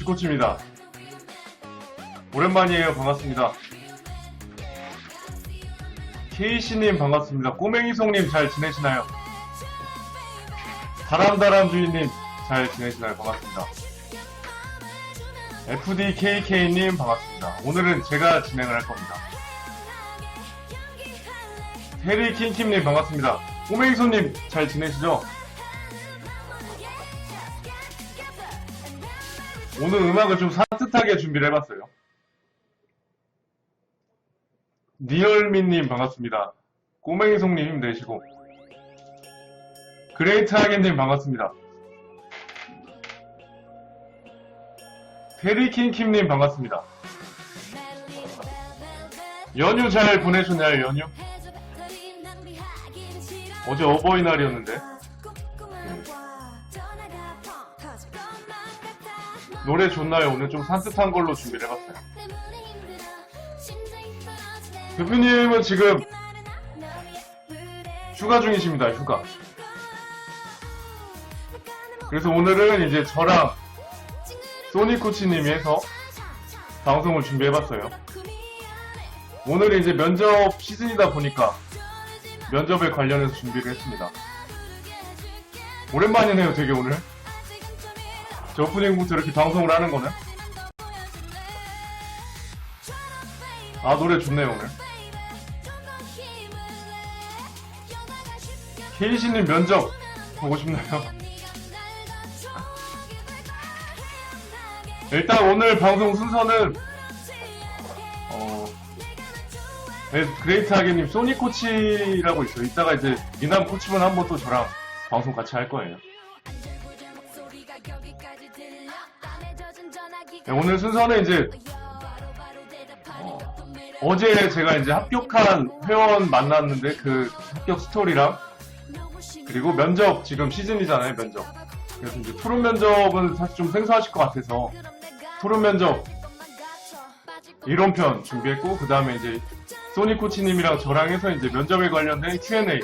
코치입니다. 오랜만이에요. 반갑습니다. 케이씨님 반갑습니다. 꼬맹이송님 잘 지내시나요? 다람다람 주인님 잘 지내시나요? 반갑습니다. FDKK님 반갑습니다. 오늘은 제가 진행을 할 겁니다. 테리킹킴님 반갑습니다. 꼬맹이송님 잘 지내시죠? 오늘 음악을 좀 산뜻하게 준비를 해봤어요. 니얼미님 반갑습니다. 꼬맹이송님 힘내시고, 그레이트하게님 반갑습니다. 테리킹킴님 반갑습니다. 연휴 잘 보내셨나요? 연휴? 어제 어버이날이었는데 노래 좋나요? 오늘 좀 산뜻한 걸로 준비를 해봤어요. 대표님은 지금 휴가 중이십니다. 휴가. 그래서 오늘은 이제 저랑 소니코치님이 해서 방송을 준비해봤어요. 오늘은 이제 면접 시즌이다 보니까 면접에 관련해서 준비를 했습니다. 오랜만이네요, 되게 오늘. 저 오프닝부터 이렇게 방송을 하는 거는. 아, 노래 좋네요, 오늘. 케이씨님 면접 보고 싶나요? 일단 오늘 방송 순서는 그레이트하게님 소니코치라고 있어요. 이따가 이제 미남 코치분 한 번 또 저랑 방송 같이 할 거예요. 네, 오늘 순서는 이제 어제 제가 이제 합격한 회원 만났는데 그 합격 스토리랑, 그리고 면접 지금 시즌이잖아요, 면접. 그래서 이제 토론 면접은 사실 좀 생소하실 것 같아서 토론 면접 이론편 준비했고, 그 다음에 이제 소니코치님이랑 저랑 해서 이제 면접에 관련된 Q&A,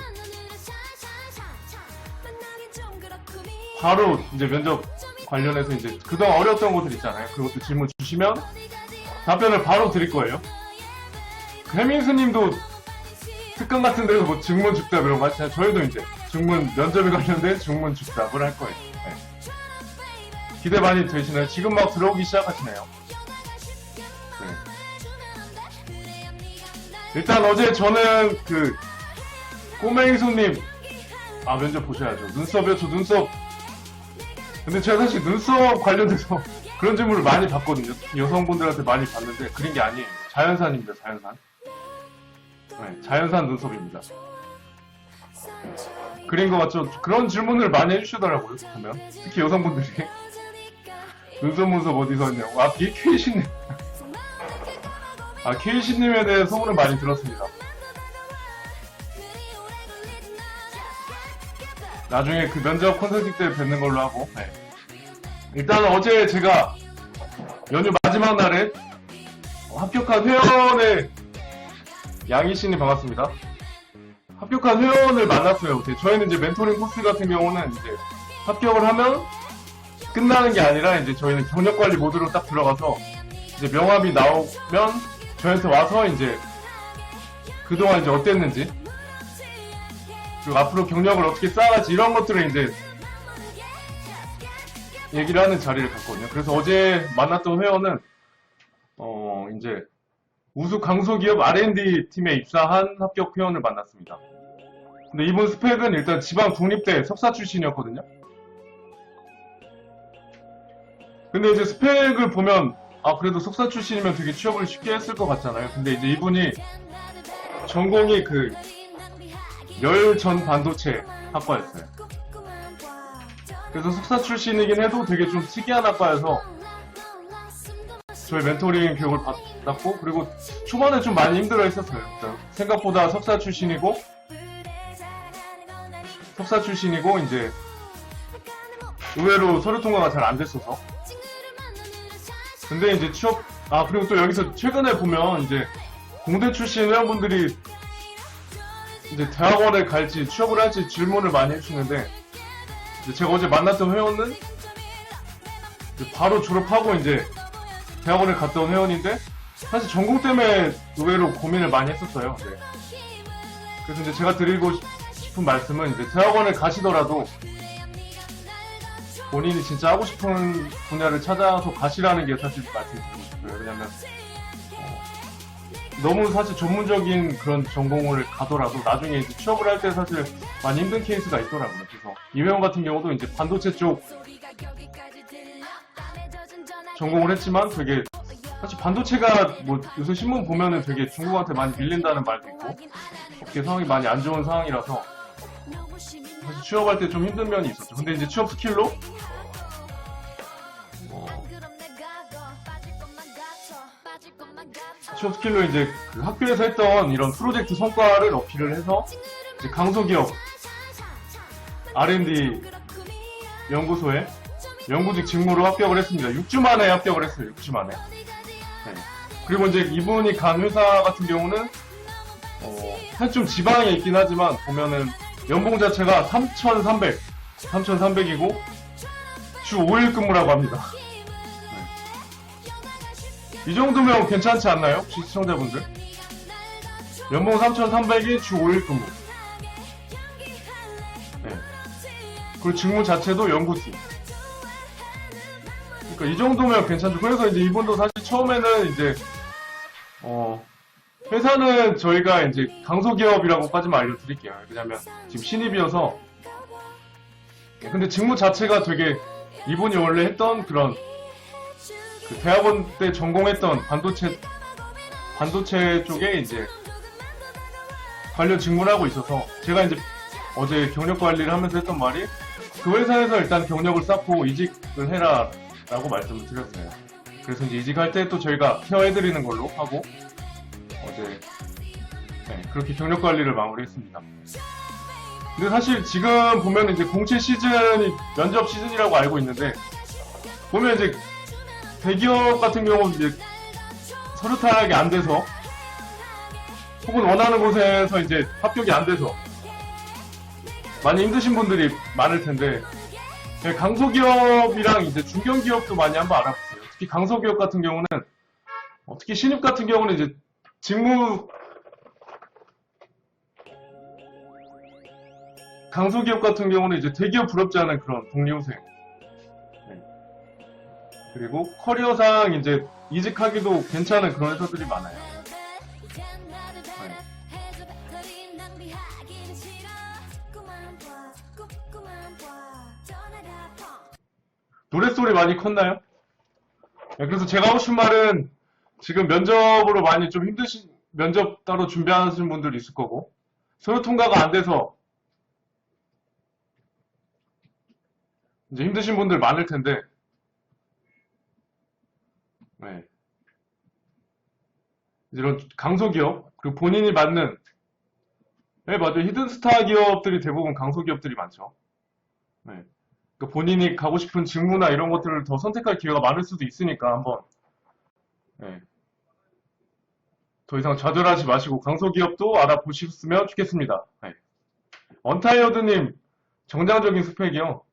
바로 이제 면접 관련해서 이제 그동안 어려웠던 것들 있잖아요. 그것도 질문 주시면 답변을 바로 드릴 거예요. 해민수님도 특강 같은 데서 뭐 증문 즉답 이런 거 하시잖아요. 저희도 이제 면접에 관련된 증문 즉답을 할 거예요. 네. 기대 많이 되시나요? 지금 막 들어오기 시작하시네요. 네. 일단 어제 저는 그 꼬맹이손님 면접 보셔야죠. 눈썹이요? 저 눈썹. 근데 제가 사실 눈썹 관련돼서 그런 질문을 많이 받거든요. 여성분들한테 많이 받는데 그런 게 아니에요. 자연산입니다. 자연산. 네, 자연산 눈썹입니다. 그린 거 맞죠? 그런 질문을 많이 해주시더라고요. 보면 특히 여성분들이 눈썹 어디서 왔냐고. 케이씨님. 케이씨님에 대해 소문을 많이 들었습니다. 나중에 그 면접 콘서트 때 뵙는 걸로 하고. 네. 일단 어제 제가 연휴 마지막 날에 합격한 회원의 양희씨님 반갑습니다. 합격한 회원을 만났어요. 저희는 이제 멘토링 코스 같은 경우는 이제 합격을 하면 끝나는 게 아니라 이제 저희는 경력관리 모드로 딱 들어가서 이제 명함이 나오면 저희한테 와서 이제 그동안 이제 어땠는지, 그리고 앞으로 경력을 어떻게 쌓아갈지 이런 것들을 이제 얘기를 하는 자리를 갖거든요. 그래서 어제 만났던 회원은 이제 우수 강소기업 R&D 팀에 입사한 합격 회원을 만났습니다. 근데 이분 스펙은 일단 지방 국립대 석사 출신이었거든요. 근데 이제 스펙을 보면 그래도 석사 출신이면 되게 취업을 쉽게 했을 것 같잖아요. 근데 이제 이분이 전공이 그 열전 반도체 학과였어요. 그래서 석사 출신이긴 해도 되게 좀 특이한 학과여서 저희 멘토링 교육을 받았고, 그리고 초반에 좀 많이 힘들어 했었어요. 생각보다 석사 출신이고 이제 의외로 서류 통과가 잘 안 됐어서. 근데 이제 그리고 또 여기서 최근에 보면 이제 공대 출신 회원분들이 이제 대학원에 갈지 취업을 할지 질문을 많이 해주시는데, 제가 어제 만났던 회원은 바로 졸업하고 이제 대학원을 갔다 온 회원인데 사실 전공 때문에 의외로 고민을 많이 했었어요. 네. 그래서 이제 제가 드리고 싶은 말씀은 이제 대학원을 가시더라도 본인이 진짜 하고 싶은 분야를 찾아서 가시라는 게 사실 말씀드리고 싶어요. 왜냐면 너무 사실 전문적인 그런 전공을 가더라도 나중에 이제 취업을 할 때 사실 많이 힘든 케이스가 있더라고요. 그래서 이 회원 같은 경우도 이제 반도체 쪽 전공을 했지만 되게 사실 반도체가 뭐 요새 신문 보면은 되게 중국한테 많이 밀린다는 말도 있고 업계 상황이 많이 안 좋은 상황이라서 사실 취업할 때 좀 힘든 면이 있었죠. 근데 이제 취업 스킬로 취업 스킬로 이제 그 학교에서 했던 이런 프로젝트 성과를 어필을 해서 이제 강소기업 R&D 연구소에 연구직 직무로 합격을 했습니다. 6주 만에 합격을 했어요. 6주 만에. 네. 그리고 이제 이분이 간 회사 같은 경우는 사실 좀 지방에 있긴 하지만 보면은 연봉 자체가 3,300이고 주 5일 근무라고 합니다. 이 정도면 괜찮지 않나요? 혹시 시청자분들? 연봉 3,300이 주 5일 근무. 네. 그리고 직무 자체도 연구직. 그러니까 이 정도면 괜찮죠. 그래서 이제 이분도 사실 처음에는 이제 회사는 저희가 이제 강소기업이라고까지만 알려드릴게요. 왜냐면 지금 신입이어서. 근데 직무 자체가 되게 이분이 원래 했던 그런 그 대학원 때 전공했던 반도체 쪽에 이제 관련 직무를 하고 있어서 제가 이제 어제 경력 관리를 하면서 했던 말이 그 회사에서 일단 경력을 쌓고 이직을 해라 라고 말씀을 드렸어요. 그래서 이제 이직할 때 또 저희가 케어해드리는 걸로 하고 어제 그렇게 경력 관리를 마무리했습니다. 근데 사실 지금 보면 이제 공채 시즌이 면접 시즌이라고 알고 있는데 보면 이제 대기업 같은 경우는 이제 서류 타락이 안 돼서 혹은 원하는 곳에서 이제 합격이 안 돼서 많이 힘드신 분들이 많을 텐데 강소기업이랑 이제 중견기업도 많이 한번 알아보세요. 특히 강소기업 같은 경우는 특히 신입 같은 경우는 이제 강소기업 같은 경우는 이제 대기업 부럽지 않은 그런 독립생. 그리고 커리어상 이제 이직하기도 괜찮은 그런 회사들이 많아요. 노랫소리 많이 컸나요? 그래서 제가 하고 싶은 말은 지금 면접으로 많이 좀 힘드신, 면접 따로 준비하시는 분들이 있을 거고, 서류 통과가 안 돼서 이제 힘드신 분들 많을 텐데, 이런 강소기업, 그리고 본인이 맞는, 맞아요. 히든스타 기업들이 대부분 강소기업들이 많죠. 그러니까 본인이 가고 싶은 직무나 이런 것들을 더 선택할 기회가 많을 수도 있으니까 한번 더 이상 좌절하지 마시고 강소기업도 알아보셨으면 좋겠습니다. 언타이어드님 정상적인 스펙이요.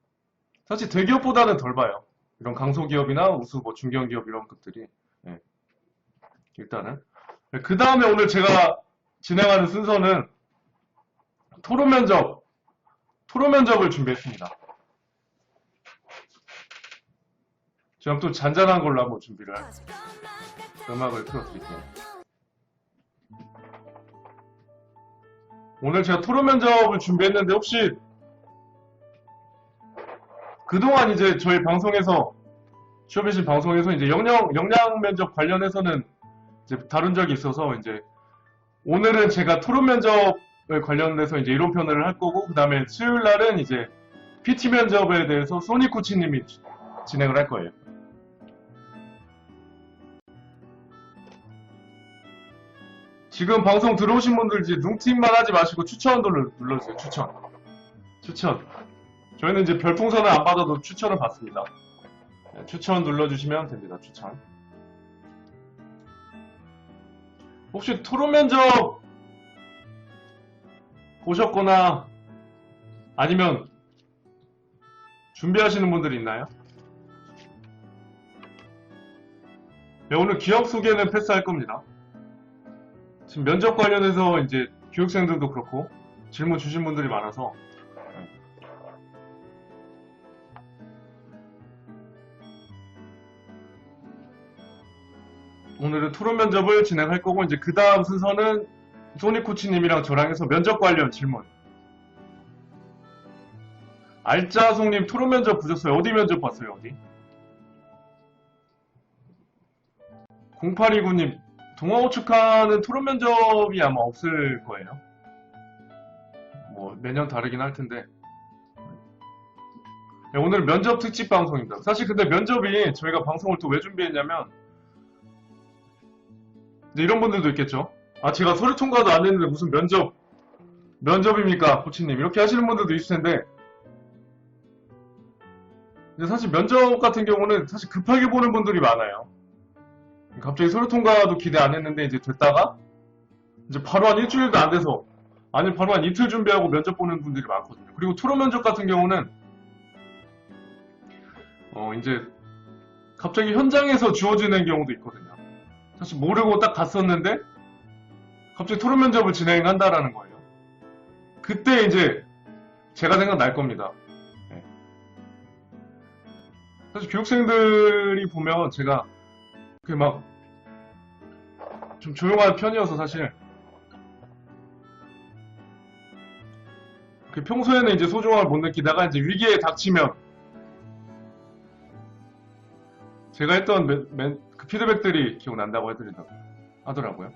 사실 대기업보다는 덜 봐요. 이런 강소기업이나 우수 뭐 중견기업 이런 것들이 일단은 그 다음에 오늘 제가 진행하는 순서는 토론 면접을 준비했습니다. 제가 또 잔잔한 걸로 한번 준비를 음악을 틀어드릴게요. 오늘 제가 토론 면접을 준비했는데 혹시 그동안 이제 저희 방송에서 취업이신 방송에서 이제 역량 면접 관련해서는 이제 다룬 적이 있어서 이제 오늘은 제가 토론 면접에 관련돼서 이제 이론편을 할 거고 그 다음에 수요일 날은 이제 PT 면접에 대해서 소니 코치님이 진행을 할 거예요. 지금 방송 들어오신 분들 이제 눈팅만 하지 마시고 추천을 눌러주세요. 추천. 저희는 이제 별풍선을 안 받아도 추천을 받습니다. 추천 눌러주시면 됩니다. 추천. 혹시 토론 면접 보셨거나 아니면 준비하시는 분들이 있나요? 네, 오늘 기업 소개는 패스할 겁니다. 지금 면접 관련해서 이제 교육생들도 그렇고 질문 주신 분들이 많아서 오늘은 토론 면접을 진행할 거고 이제 그 다음 순서는 소니 코치님이랑 저랑 해서 면접 관련 질문. 알짜송님 토론 면접 보셨어요? 어디 면접 봤어요? 어디? 0829님 동아우측하는 토론 면접이 아마 없을 거예요. 뭐 매년 다르긴 할 텐데. 네, 오늘 면접 특집 방송입니다. 사실 근데 면접이 저희가 방송을 또 왜 준비했냐면 이런 분들도 있겠죠. 아 제가 서류 통과도 안 했는데 무슨 면접입니까 코치님 이렇게 하시는 분들도 있을 텐데 근데 사실 면접 같은 경우는 사실 급하게 보는 분들이 많아요. 갑자기 서류 통과도 기대 안 했는데 이제 됐다가 이제 바로 한 일주일도 안 돼서 아니 바로 한 이틀 준비하고 면접 보는 분들이 많거든요. 그리고 토론 면접 같은 경우는 이제 갑자기 현장에서 주어지는 경우도 있거든요. 사실 모르고 딱 갔었는데 갑자기 토론 면접을 진행한다라는 거예요. 그때 이제 제가 생각날 겁니다. 네. 사실 교육생들이 보면 제가 막 좀 조용한 편이어서 사실 평소에는 이제 소중함을 못 느끼다가 이제 위기에 닥치면 제가 했던 그 피드백들이 기억난다고 하더라고요.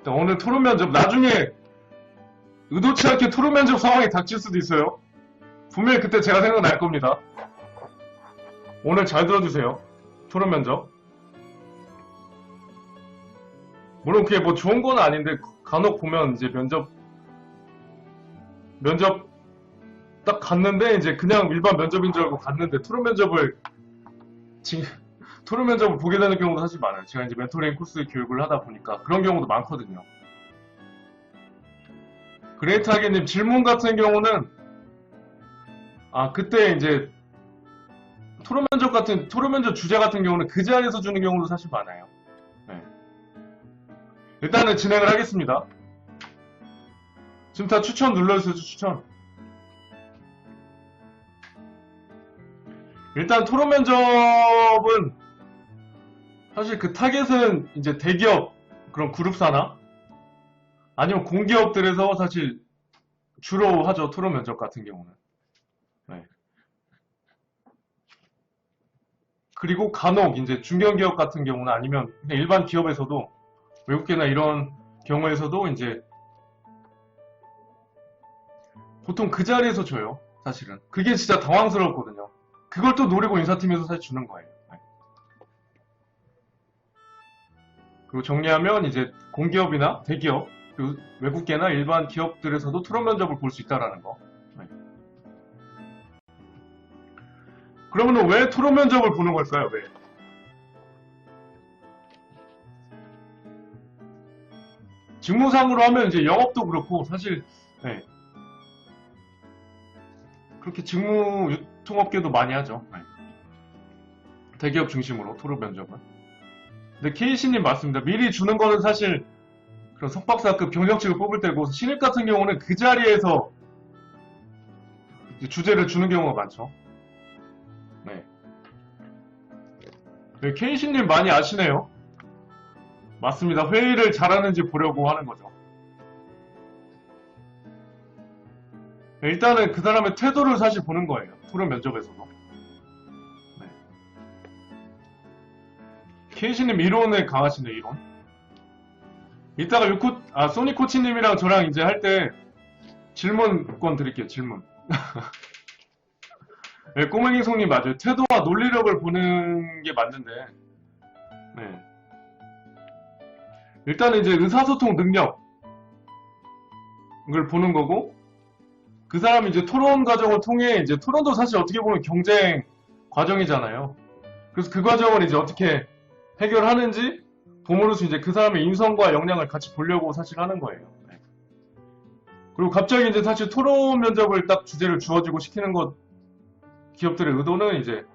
오늘 토론 면접 나중에 의도치 않게 토론 면접 상황이 닥칠 수도 있어요. 분명히 그때 제가 생각날 겁니다. 오늘 잘 들어주세요. 토론 면접. 물론 그게 뭐 좋은 건 아닌데 간혹 보면 이제 면접 딱 갔는데 이제 그냥 일반 면접인 줄 알고 갔는데 토론 면접을 보게 되는 경우도 사실 많아요. 제가 이제 멘토링 코스 교육을 하다 보니까 그런 경우도 많거든요. 그레이트하게님 질문 같은 경우는 그때 이제 토론 면접 주제 같은 경우는 그 자리에서 주는 경우도 사실 많아요. 네. 일단은 진행을 하겠습니다. 지금 다 추천 눌러주세요. 추천. 일단 토론 면접은 사실 그 타겟은 이제 대기업 그런 그룹사나 아니면 공기업들에서 사실 주로 하죠. 토론 면접 같은 경우는. 네. 그리고 간혹 이제 중견기업 같은 경우는 아니면 그냥 일반 기업에서도 외국계나 이런 경우에서도 이제 보통 그 자리에서 줘요. 사실은. 그게 진짜 당황스럽거든요. 그걸 또 노리고 인사팀에서 사실 주는 거예요. 네. 그리고 정리하면 이제 공기업이나 대기업, 그리고 외국계나 일반 기업들에서도 토론 면접을 볼 수 있다라는 거. 네. 그러면 왜 토론 면접을 보는 걸까요? 왜? 직무상으로 하면 이제 영업도 그렇고 사실 네. 그렇게 직무 유통업계도 많이 하죠. 네. 대기업 중심으로 토론 면접은. 근데 KC님 맞습니다. 미리 주는 거는 사실 그런 석박사급 경력직을 뽑을 때고 신입 같은 경우는 그 자리에서 주제를 주는 경우가 많죠. 네. 네, KC님 많이 아시네요. 맞습니다. 회의를 잘하는지 보려고 하는 거죠. 네, 일단은 그 사람의 태도를 사실 보는 거예요. 토론 면접에서도. 네. KC님 이론에 강하시네, 이론. 이따가 소니 코치님이랑 저랑 이제 할 때 질문권 드릴게요, 질문. 네, 꼬맹이 송님 맞아요. 태도와 논리력을 보는 게 맞는데, 네. 일단은 이제 의사소통 능력을 보는 거고, 그 사람이 이제 토론 과정을 통해, 이제 토론도 사실 어떻게 보면 경쟁 과정이잖아요. 그래서 그 과정을 이제 어떻게 해결하는지, 봄으로써 이제 그 사람의 인성과 역량을 같이 보려고 사실 하는 거예요. 네. 그리고 갑자기 이제 사실 토론 면접을 딱 주제를 주어지고 시키는 것, 기업들의 의도는 이제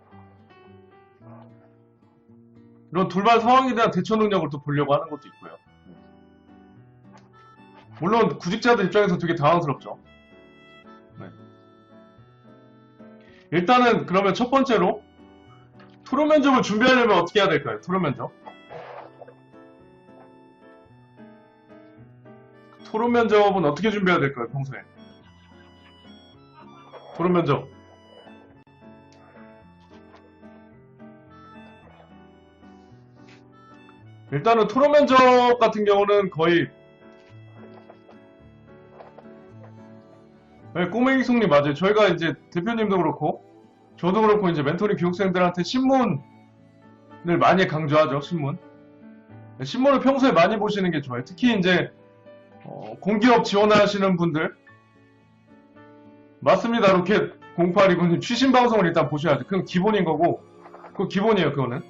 이런 돌발 상황에 대한 대처 능력을 또 보려고 하는 것도 있고요. 물론 구직자들 입장에서 되게 당황스럽죠. 네. 일단은 그러면 첫 번째로 토론 면접을 준비하려면 어떻게 해야 될까요? 토론 면접. 토론 면접은 어떻게 준비해야 될까요? 평소에. 토론 면접. 일단은 토론 면접 같은 경우는 거의 네, 꼬맹이 송님 맞아요. 저희가 이제 대표님도 그렇고 저도 그렇고 이제 멘토링 교육생들한테 신문을 많이 강조하죠. 신문. 신문을 평소에 많이 보시는 게 좋아요. 특히 이제 공기업 지원하시는 분들 맞습니다. 로켓 0829님 취신 방송을 일단 보셔야죠. 그건 기본인 거고 그거 기본이에요. 그거는.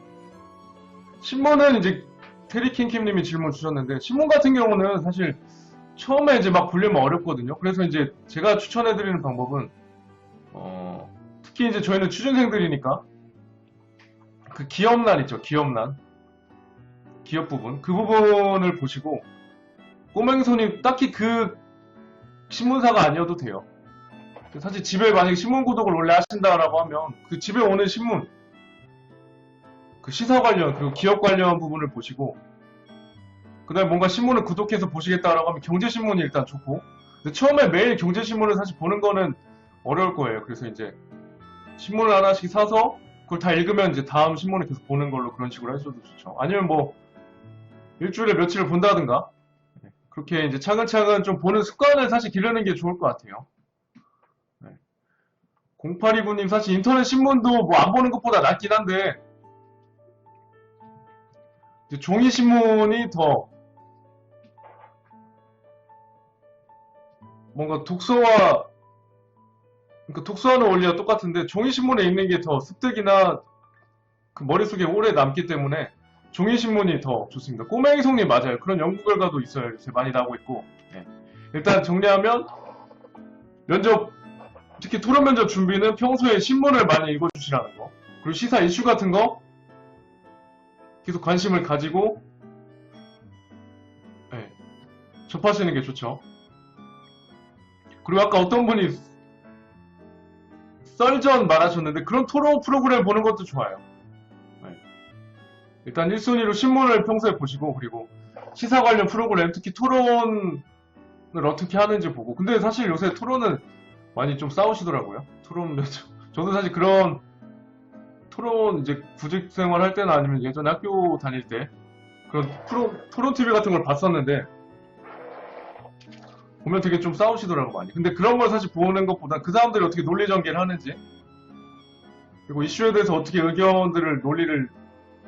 신문은 이제 테리킹킴님이 질문 주셨는데 신문 같은 경우는 사실 처음에 이제 막 보려면 어렵거든요. 그래서 이제 제가 추천해드리는 방법은 특히 이제 저희는 취준생들이니까 그 기업란 있죠. 기업란 기업 부분 그 부분을 보시고 꼬맹손이 딱히 그 신문사가 아니어도 돼요. 사실 집에 만약에 신문 구독을 원래 하신다라고 하면 그 집에 오는 신문 그 시사 관련 그리고 기업 관련 부분을 보시고 그 다음에 뭔가 신문을 구독해서 보시겠다라고 하면 경제신문이 일단 좋고 근데 처음에 매일 경제신문을 사실 보는 거는 어려울 거예요. 그래서 이제 신문을 하나씩 사서 그걸 다 읽으면 이제 다음 신문을 계속 보는 걸로 그런 식으로 하셔도 좋죠. 아니면 뭐 일주일에 며칠을 본다든가 그렇게 이제 차근차근 좀 보는 습관을 사실 기르는 게 좋을 것 같아요. 0829님 사실 인터넷 신문도 뭐 안 보는 것보다 낫긴 한데 종이 신문이 더 뭔가 독서와 그러니까 독서하는 원리가 똑같은데 종이 신문에 있는 게 더 습득이나 그 머릿속에 오래 남기 때문에 종이 신문이 더 좋습니다. 꼬맹이 송님 맞아요. 그런 연구 결과도 있어요. 요새 많이 나오고 있고 일단 정리하면 면접 특히 토론 면접 준비는 평소에 신문을 많이 읽어주시라는 거 그리고 시사 이슈 같은 거 계속 관심을 가지고 접하시는 게 좋죠. 그리고 아까 어떤 분이 썰전 말하셨는데 그런 토론 프로그램 보는 것도 좋아요. 일단 1순위로 신문을 평소에 보시고 그리고 시사 관련 프로그램 특히 토론을 어떻게 하는지 보고 근데 사실 요새 토론은 많이 좀 싸우시더라고요. 토론 면접. 저도 사실 그런 토론 이제 구직 생활 할 때나 아니면 예전에 학교 다닐 때 그런 토론 TV 같은 걸 봤었는데 보면 되게 좀 싸우시더라고 많이. 근데 그런 걸 사실 보는 것보다 그 사람들이 어떻게 논리 전개를 하는지 그리고 이슈에 대해서 어떻게 의견들을 논리를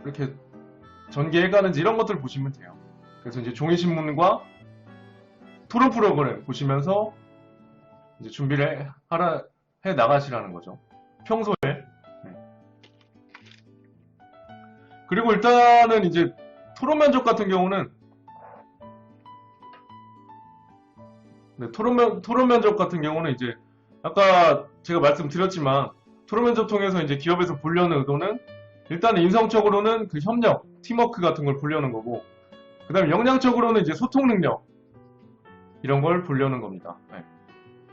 이렇게 전개해가는지 이런 것들을 보시면 돼요. 그래서 이제 종이신문과 토론 프로그램 보시면서 이제 준비를 해 나가시라는 거죠. 평소에. 그리고 일단은 이제 토론 면접 같은 경우는 토론 면접 같은 경우는 이제 아까 제가 말씀드렸지만 토론 면접 통해서 이제 기업에서 보려는 의도는 일단은 인성적으로는 그 협력, 팀워크 같은 걸 보려는 거고 그 다음에 역량적으로는 이제 소통 능력 이런 걸 보려는 겁니다.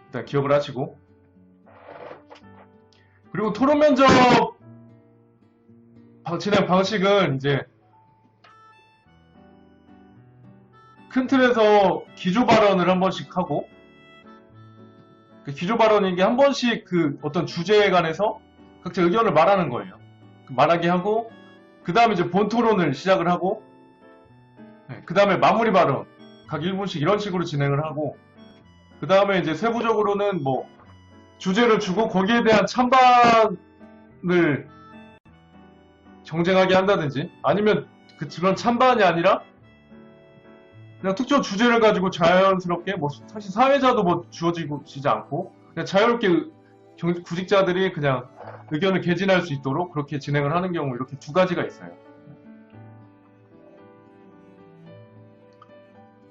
일단 기억을 하시고 그리고 토론 면접 진행 방식은 이제 큰 틀에서 기조 발언을 한 번씩 하고 그 기조 발언인 게 한 번씩 그 어떤 주제에 관해서 각자 의견을 말하는 거예요. 말하게 하고 그 다음에 이제 본 토론을 시작을 하고 그 다음에 마무리 발언 각 1분씩 이런 식으로 진행을 하고 그 다음에 이제 세부적으로는 뭐 주제를 주고 거기에 대한 찬반을 정쟁하게 한다든지 아니면 그런 찬반이 아니라 그냥 특정 주제를 가지고 자연스럽게 뭐 사실 사회자도 뭐 주어지지 않고 그냥 자유롭게 구직자들이 그냥 의견을 개진할 수 있도록 그렇게 진행을 하는 경우 이렇게 두 가지가 있어요.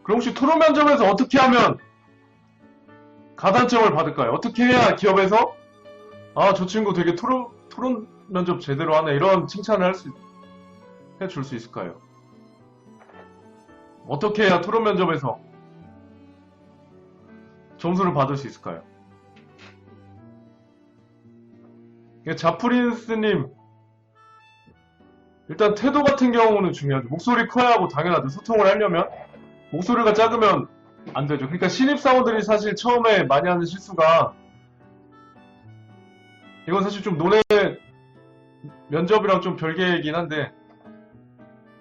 그럼 혹시 토론 면접에서 어떻게 하면 가산점을 받을까요? 어떻게 해야 기업에서 아, 저 친구 되게 토론 면접 제대로 하네 이런 칭찬을 할 수 해줄 수 있을까요? 어떻게 해야 토론 면접에서 점수를 받을 수 있을까요? 자프린스님, 일단 태도 같은 경우는 중요하죠. 목소리 커야 하고 당연하죠. 소통을 하려면 목소리가 작으면 안 되죠. 그러니까 신입사원들이 사실 처음에 많이 하는 실수가, 이건 사실 좀 논의 면접이랑 좀 별개이긴 한데,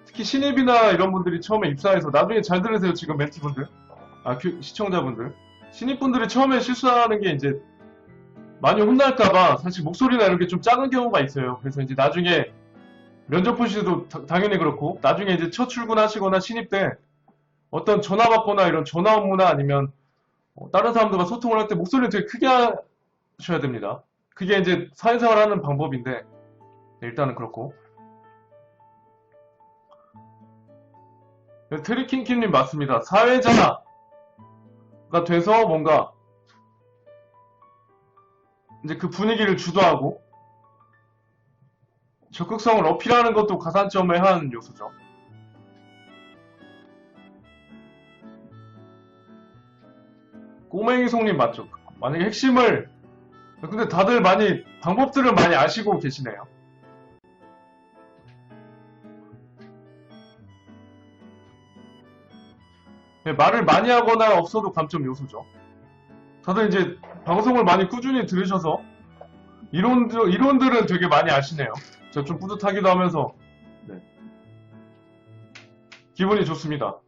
특히 신입이나 이런 분들이 처음에 입사해서, 나중에 잘 들으세요. 지금 멘티분들, 시청자분들, 신입분들이 처음에 실수하는 게 이제 많이 혼날까봐 사실 목소리나 이런 게 좀 작은 경우가 있어요. 그래서 이제 나중에 면접 보시도 당연히 그렇고, 나중에 이제 첫 출근하시거나 신입 때 어떤 전화 받거나 이런 전화 업무나 아니면 다른 사람들과 소통을 할 때 목소리를 되게 크게 하셔야 됩니다. 그게 이제 사회생활 하는 방법인데, 네, 일단은 그렇고. 네, 트리킹킴님 맞습니다. 사회자가 돼서 뭔가 이제 그 분위기를 주도하고 적극성을 어필하는 것도 가산점의 한 요소죠. 꼬맹이 송님 맞죠? 만약에 핵심을, 근데 다들 많이 방법들을 많이 아시고 계시네요. 네, 말을 많이 하거나 없어도 감점 요소죠. 다들 이제 방송을 많이 꾸준히 들으셔서 이론들은 되게 많이 아시네요. 저 좀 뿌듯하기도 하면서, 네, 기분이 좋습니다.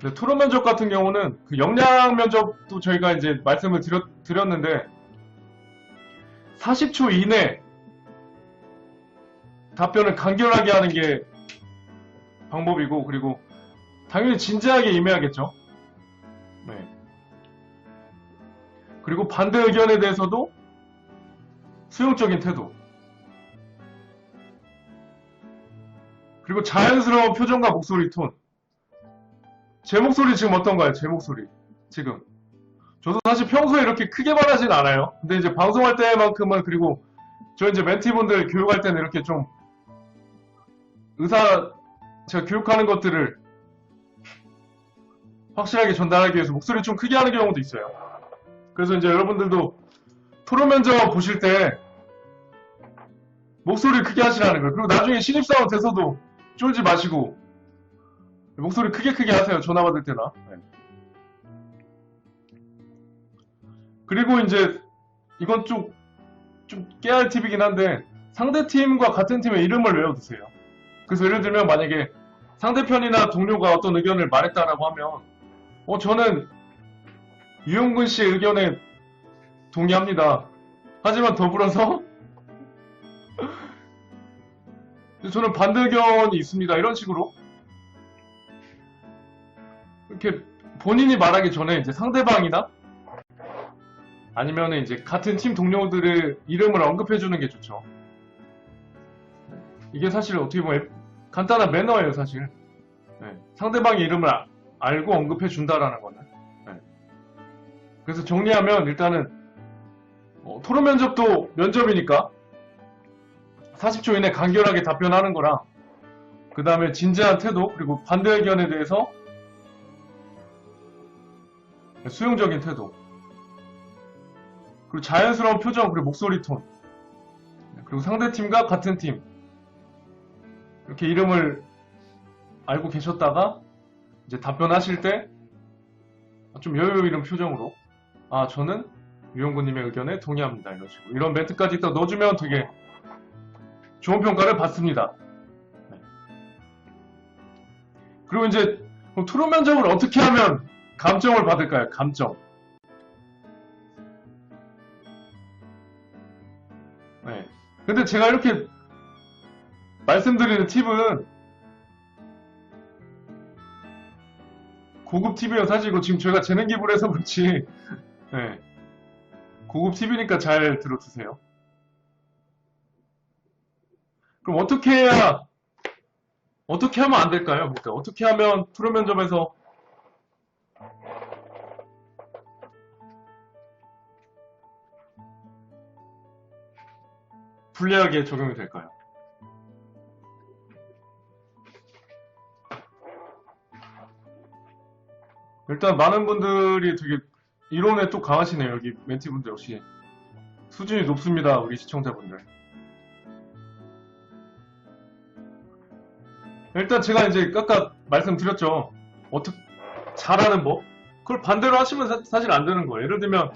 네, 토론 면접 같은 경우는 그 역량 면접도 저희가 이제 말씀을 드렸는데 40초 이내 답변을 간결하게 하는 게 방법이고, 그리고 당연히 진지하게 임해야겠죠. 네. 그리고 반대 의견에 대해서도 수용적인 태도, 그리고 자연스러운 표정과 목소리 톤. 제 목소리 지금 어떤가요? 제 목소리 지금, 저도 사실 평소에 이렇게 크게 말하진 않아요. 근데 이제 방송할 때만큼은, 그리고 저 이제 멘티분들 교육할 때는 이렇게 좀 제가 교육하는 것들을 확실하게 전달하기 위해서 목소리 좀 크게 하는 경우도 있어요. 그래서 이제 여러분들도 토론 면접 보실 때 목소리 크게 하시라는 거예요. 그리고 나중에 신입사원 돼서도 쫄지 마시고 목소리 크게 하세요. 전화 받을 때나. 네. 그리고 이제 이건 좀 깨알 팁이긴 한데, 상대 팀과 같은 팀의 이름을 외워두세요. 그래서 예를 들면 만약에 상대편이나 동료가 어떤 의견을 말했다라고 하면, 저는 유용근 씨의 의견에 동의합니다. 하지만 더불어서 저는 반대 의견이 있습니다. 이런 식으로 이렇게 본인이 말하기 전에 이제 상대방이나 아니면 이제 같은 팀 동료들의 이름을 언급해주는 게 좋죠. 이게 사실 어떻게 보면 간단한 매너예요, 사실. 네. 상대방의 이름을 알고 언급해준다라는 거는. 네. 그래서 정리하면 일단은 토론 면접도 면접이니까 40초 이내 간결하게 답변하는 거랑, 그 다음에 진지한 태도, 그리고 반대 의견에 대해서 수용적인 태도, 그리고 자연스러운 표정, 그리고 목소리 톤, 그리고 상대팀과 같은 팀 이렇게 이름을 알고 계셨다가 이제 답변하실 때 좀 여유 있는 표정으로, 저는 유용구님의 의견에 동의합니다, 이런 식으로, 이런 멘트까지 딱 넣어주면 되게 좋은 평가를 받습니다. 네. 그리고 이제 그럼 토론 면접을 어떻게 하면 감점을 받을까요? 감점. 네. 근데 제가 이렇게 말씀드리는 팁은 고급 팁이에요. 사실 이거 지금 저희가 재능 기부를 해서 그렇지. 네. 고급 팁이니까 잘 들어주세요. 그럼 어떻게 하면 안 될까요? 그러니까 어떻게 하면 토론 면접에서 불리하게 적용이 될까요? 일단 많은 분들이 되게 이론에 또 강하시네요. 여기 멘티분들 역시 수준이 높습니다. 우리 시청자분들. 일단 제가 이제 아까 말씀드렸죠. 어떻게 잘하는 법? 그걸 반대로 하시면 사실 안 되는 거예요. 예를 들면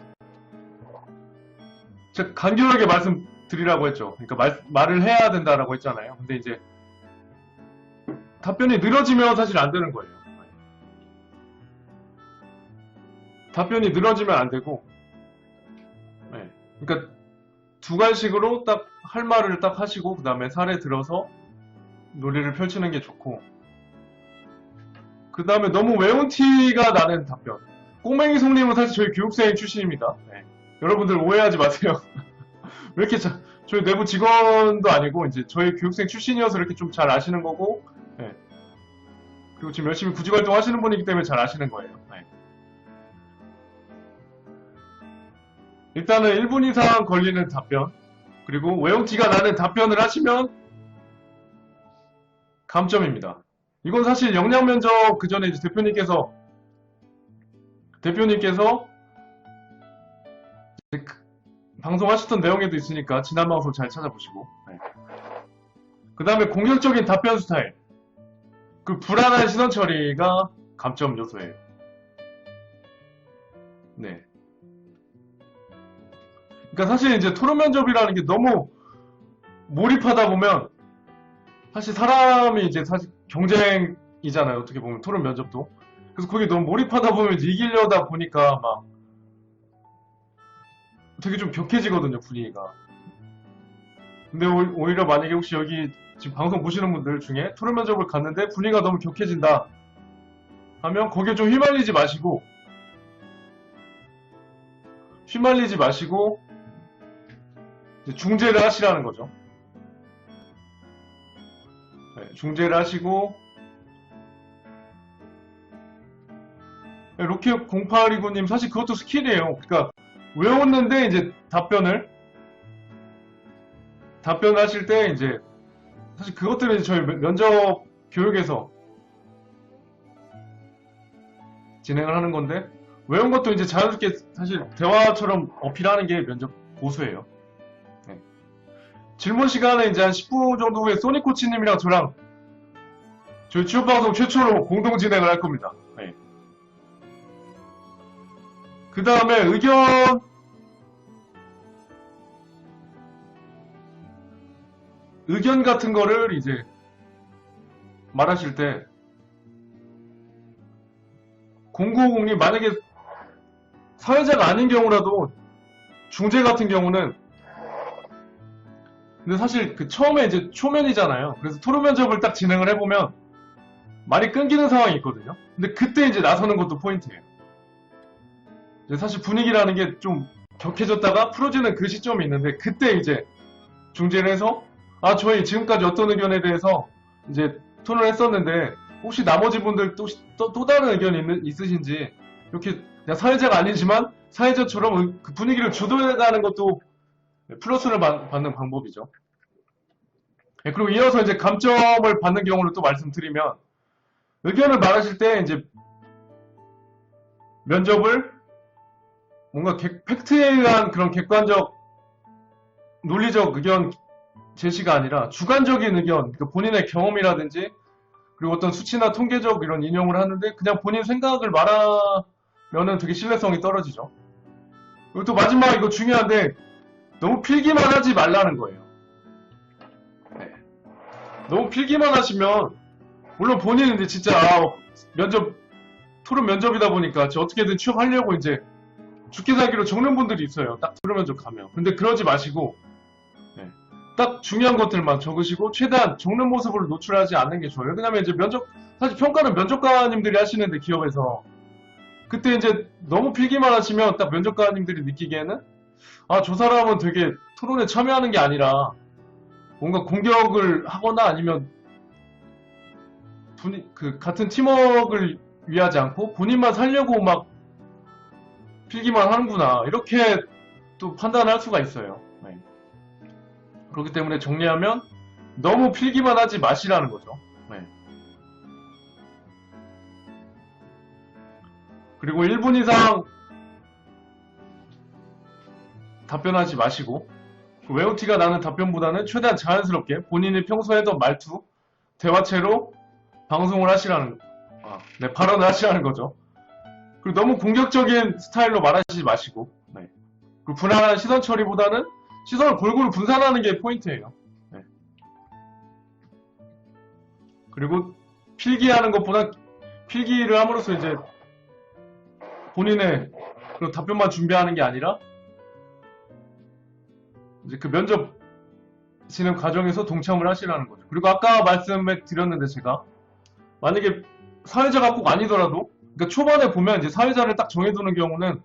제가 간결하게 말씀드리라고 했죠. 그러니까 말을 해야 된다라고 했잖아요. 근데 이제 답변이 늘어지면 사실 안 되는 거예요. 답변이 늘어지면 안 되고, 네. 그러니까 두 가지식으로 딱 할 말을 딱 하시고 그 다음에 사례 들어서 논리를 펼치는 게 좋고, 그 다음에 너무 외운 티가 나는 답변. 꼬맹이 송님은 사실 저희 교육생 출신입니다. 네. 여러분들 오해하지 마세요. 왜 이렇게 저희 내부 직원도 아니고 이제 저희 교육생 출신이어서 이렇게 좀 잘 아시는 거고, 네. 그리고 지금 열심히 구직 활동 하시는 분이기 때문에 잘 아시는 거예요. 네. 일단은 1분 이상 걸리는 답변, 그리고 외형티가 나는 답변을 하시면 감점입니다. 이건 사실 역량 면접 그 전에 이제 대표님께서 방송하셨던 내용에도 있으니까 지난 방송 잘 찾아보시고. 네. 그 다음에 공격적인 답변 스타일, 그 불안한 시선 처리가 감점 요소예요. 네. 그러니까 사실 이제 토론 면접이라는 게 너무 몰입하다 보면 사실 사람이 이제 사실 경쟁이잖아요. 어떻게 보면 토론 면접도. 그래서 거기 너무 몰입하다 보면 이기려다 보니까 막 되게 좀 격해지거든요, 분위기가. 근데 오히려 만약에 혹시 여기 지금 방송 보시는 분들 중에 토론 면접을 갔는데 분위기가 너무 격해진다 하면 거기에 좀 휘말리지 마시고 이제 중재를 하시라는 거죠. 네, 중재를 하시고, 네, 로켓0829님 사실 그것도 스킬이에요. 그러니까 외웠는데 이제 답변을 하실 때 이제 사실 그것들은 이제 저희 면접 교육에서 진행을 하는 건데, 외운 것도 이제 자연스럽게 사실 대화처럼 어필하는 게 면접 고수예요. 네. 질문 시간에 이제 한 10분 정도 후에 소니 코치님이랑 저랑 저희 취업방송 최초로 공동 진행을 할 겁니다. 네. 그 다음에 의견 같은 거를 이제 말하실 때 0950님 만약에 사회자가 아닌 경우라도 중재 같은 경우는 근데 사실 그 처음에 이제 초면이잖아요. 그래서 토론 면접을 딱 진행을 해보면 말이 끊기는 상황이 있거든요. 근데 그때 이제 나서는 것도 포인트예요. 사실 분위기라는 게 좀 격해졌다가 풀어지는 그 시점이 있는데 그때 이제 중재를 해서 저희 지금까지 어떤 의견에 대해서 이제 토론을 했었는데 혹시 나머지 분들 또 다른 의견이 있으신지 이렇게 그냥 사회자가 아니지만 사회자처럼 그 분위기를 주도해가는 것도 플러스를 받는 방법이죠. 네, 그리고 이어서 이제 감점을 받는 경우를 또 말씀드리면 의견을 말하실 때 이제 면접을 뭔가 팩트에 의한 그런 객관적 논리적 의견 제시가 아니라 주관적인 의견, 그러니까 본인의 경험이라든지 그리고 어떤 수치나 통계적 이런 인용을 하는데 그냥 본인 생각을 말하면은 되게 신뢰성이 떨어지죠. 그리고 또 마지막 이거 중요한데 너무 필기만 하지 말라는 거예요. 네. 너무 필기만 하시면 물론 본인은 이제 진짜 토론 면접이다 보니까 어떻게든 취업하려고 이제 죽기 살기로 적는 분들이 있어요. 딱 토론 면접 가면. 근데 그러지 마시고 딱 중요한 것들만 적으시고 최대한 적는 모습을 노출하지 않는 게 좋아요. 왜냐면 이제 사실 평가는 면접관님들이 하시는데 기업에서 그때 이제 너무 필기만 하시면 딱 면접관님들이 느끼기에는 저 사람은 되게 토론에 참여하는 게 아니라 뭔가 공격을 하거나 아니면 같은 팀워크를 위하지 않고 본인만 살려고 막 필기만 하는구나 이렇게 또 판단할 수가 있어요. 네. 그렇기 때문에 정리하면 너무 필기만 하지 마시라는 거죠. 네. 그리고 1분 이상 답변하지 마시고 외우티가 나는 답변보다는 최대한 자연스럽게 본인이 평소에 했던 말투, 대화체로 방송을 하시라는 네, 발언을 하시라는 거죠. 그리고 너무 공격적인 스타일로 말하시지 마시고 네. 그 불안한 시선 처리보다는 시선을 골고루 분산하는 게 포인트예요. 네. 그리고 필기하는 것보다 필기를 함으로써 이제 본인의 그 답변만 준비하는 게 아니라 이제 그 면접 진행 과정에서 동참을 하시라는 거죠. 그리고 아까 말씀을 드렸는데 제가 만약에 사회자가 꼭 아니더라도 그러니까 초반에 보면 이제 사회자를 딱 정해두는 경우는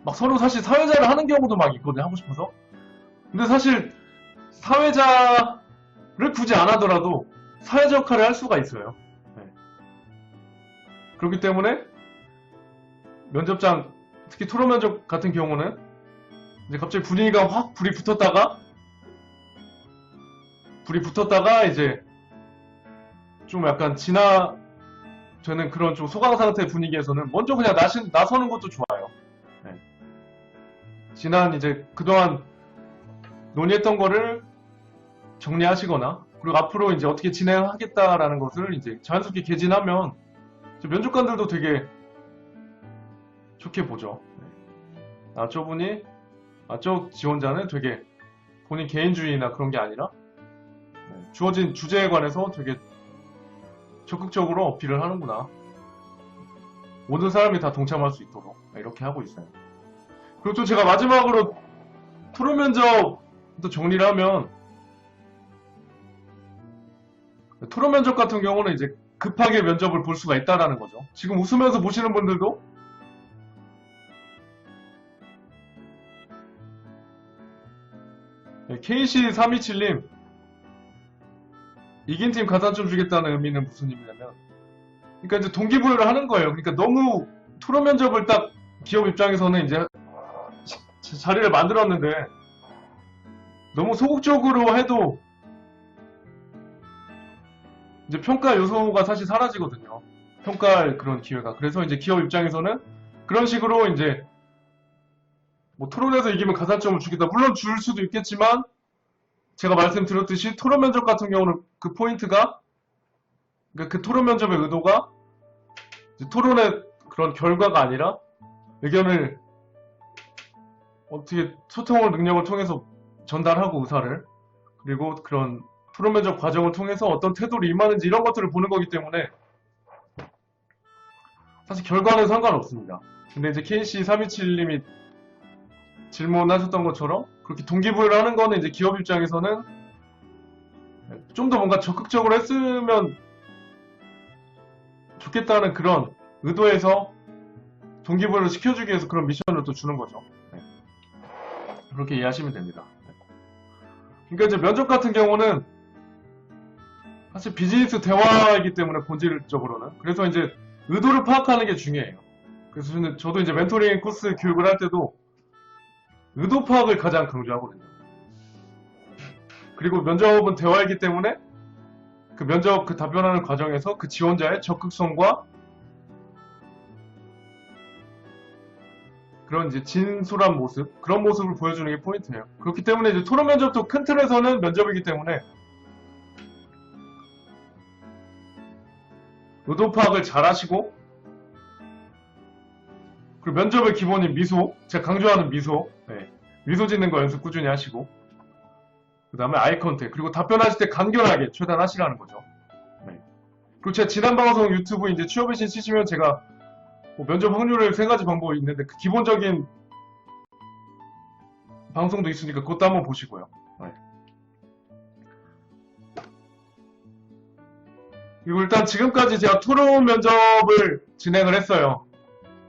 막 서로 사실 사회자를 하는 경우도 막 있거든요. 하고 싶어서. 근데 사실 사회자를 굳이 안 하더라도 사회자 역할을 할 수가 있어요. 네. 그렇기 때문에 면접장 특히 토론 면접 같은 경우는 이제 갑자기 분위기가 확 불이 붙었다가 이제 좀 약간 진화되는 그런 좀 소강 상태 분위기에서는 먼저 그냥 나서는 것도 좋아요. 네. 지난 이제 그동안 논의했던 거를 정리하시거나 그리고 앞으로 이제 어떻게 진행하겠다라는 것을 이제 자연스럽게 개진하면 면접관들도 되게 좋게 보죠. 네. 저 지원자는 되게 본인 개인주의나 그런 게 아니라 주어진 주제에 관해서 되게 적극적으로 어필을 하는구나. 모든 사람이 다 동참할 수 있도록 이렇게 하고 있어요. 그리고 또 제가 마지막으로 토론 면접도 정리를 하면 토론 면접 같은 경우는 이제 급하게 면접을 볼 수가 있다라는 거죠. 지금 웃으면서 보시는 분들도 KC327님 이긴 팀 가산점 주겠다는 의미는 무슨 의미냐면 그러니까 이제 동기부여를 하는 거예요. 그러니까 너무 토론 면접을 딱 기업 입장에서는 이제 자리를 만들었는데 너무 소극적으로 해도 이제 평가 요소가 사실 사라지거든요. 평가할 그런 기회가. 그래서 이제 기업 입장에서는 그런 식으로 이제 뭐 토론에서 이기면 가산점을 주겠다. 물론 줄 수도 있겠지만 제가 말씀드렸듯이 토론 면접 같은 경우는 그 포인트가 그러니까 그 토론 면접의 의도가 토론의 그런 결과가 아니라 의견을 어떻게 소통을 능력을 통해서 전달하고 의사를 그리고 그런 토론 면접 과정을 통해서 어떤 태도를 임하는지 이런 것들을 보는 거기 때문에 사실 결과는 상관없습니다. 근데 이제 KC327님이 질문하셨던 것처럼 그렇게 동기부여를 하는 거는 이제 기업 입장에서는 좀 더 뭔가 적극적으로 했으면 좋겠다는 그런 의도에서 동기부여를 시켜주기 위해서 그런 미션을 또 주는 거죠. 네. 그렇게 이해하시면 됩니다. 네. 그러니까 이제 면접 같은 경우는 사실 비즈니스 대화이기 때문에 본질적으로는 그래서 이제 의도를 파악하는 게 중요해요. 그래서 저도 이제 멘토링 코스 교육을 할 때도 의도 파악을 가장 강조하거든요. 그리고 면접은 대화이기 때문에 그 면접 그 답변하는 과정에서 그 지원자의 적극성과 그런 이제 진솔한 모습, 그런 모습을 보여주는 게 포인트예요. 그렇기 때문에 이제 토론 면접도 큰 틀에서는 면접이기 때문에 의도 파악을 잘 하시고 그리고 면접의 기본인 미소, 제가 강조하는 미소, 네. 미소 짓는 거 연습 꾸준히 하시고 그 다음에 아이 컨택 그리고 답변하실 때 간결하게 최대한 하시라는 거죠. 네. 그리고 제가 지난 방송 유튜브 이제 취업의 신 치시면 제가 뭐 면접 확률을 3가지 방법이 있는데 그 기본적인 방송도 있으니까 그것도 한번 보시고요. 네. 그리고 일단 지금까지 제가 토론 면접을 진행을 했어요.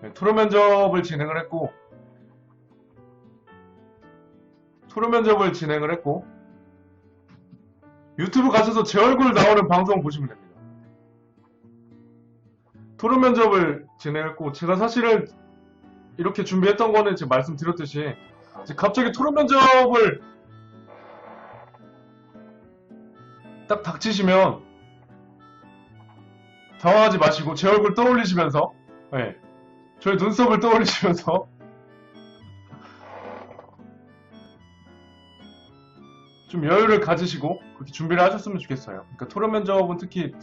네, 토론 면접을 진행을 했고 유튜브 가셔서 제 얼굴 나오는 방송 보시면 됩니다. 토론 면접을 진행했고 제가 사실은 이렇게 준비했던 거는 제가 말씀드렸듯이 갑자기 토론 면접을 딱 닥치시면 당황하지 마시고 제 얼굴 떠올리시면서, 네, 저의 눈썹을 떠올리시면서 좀 여유를 가지시고 그렇게 준비를 하셨으면 좋겠어요. 그러니까 토론 면접은 특히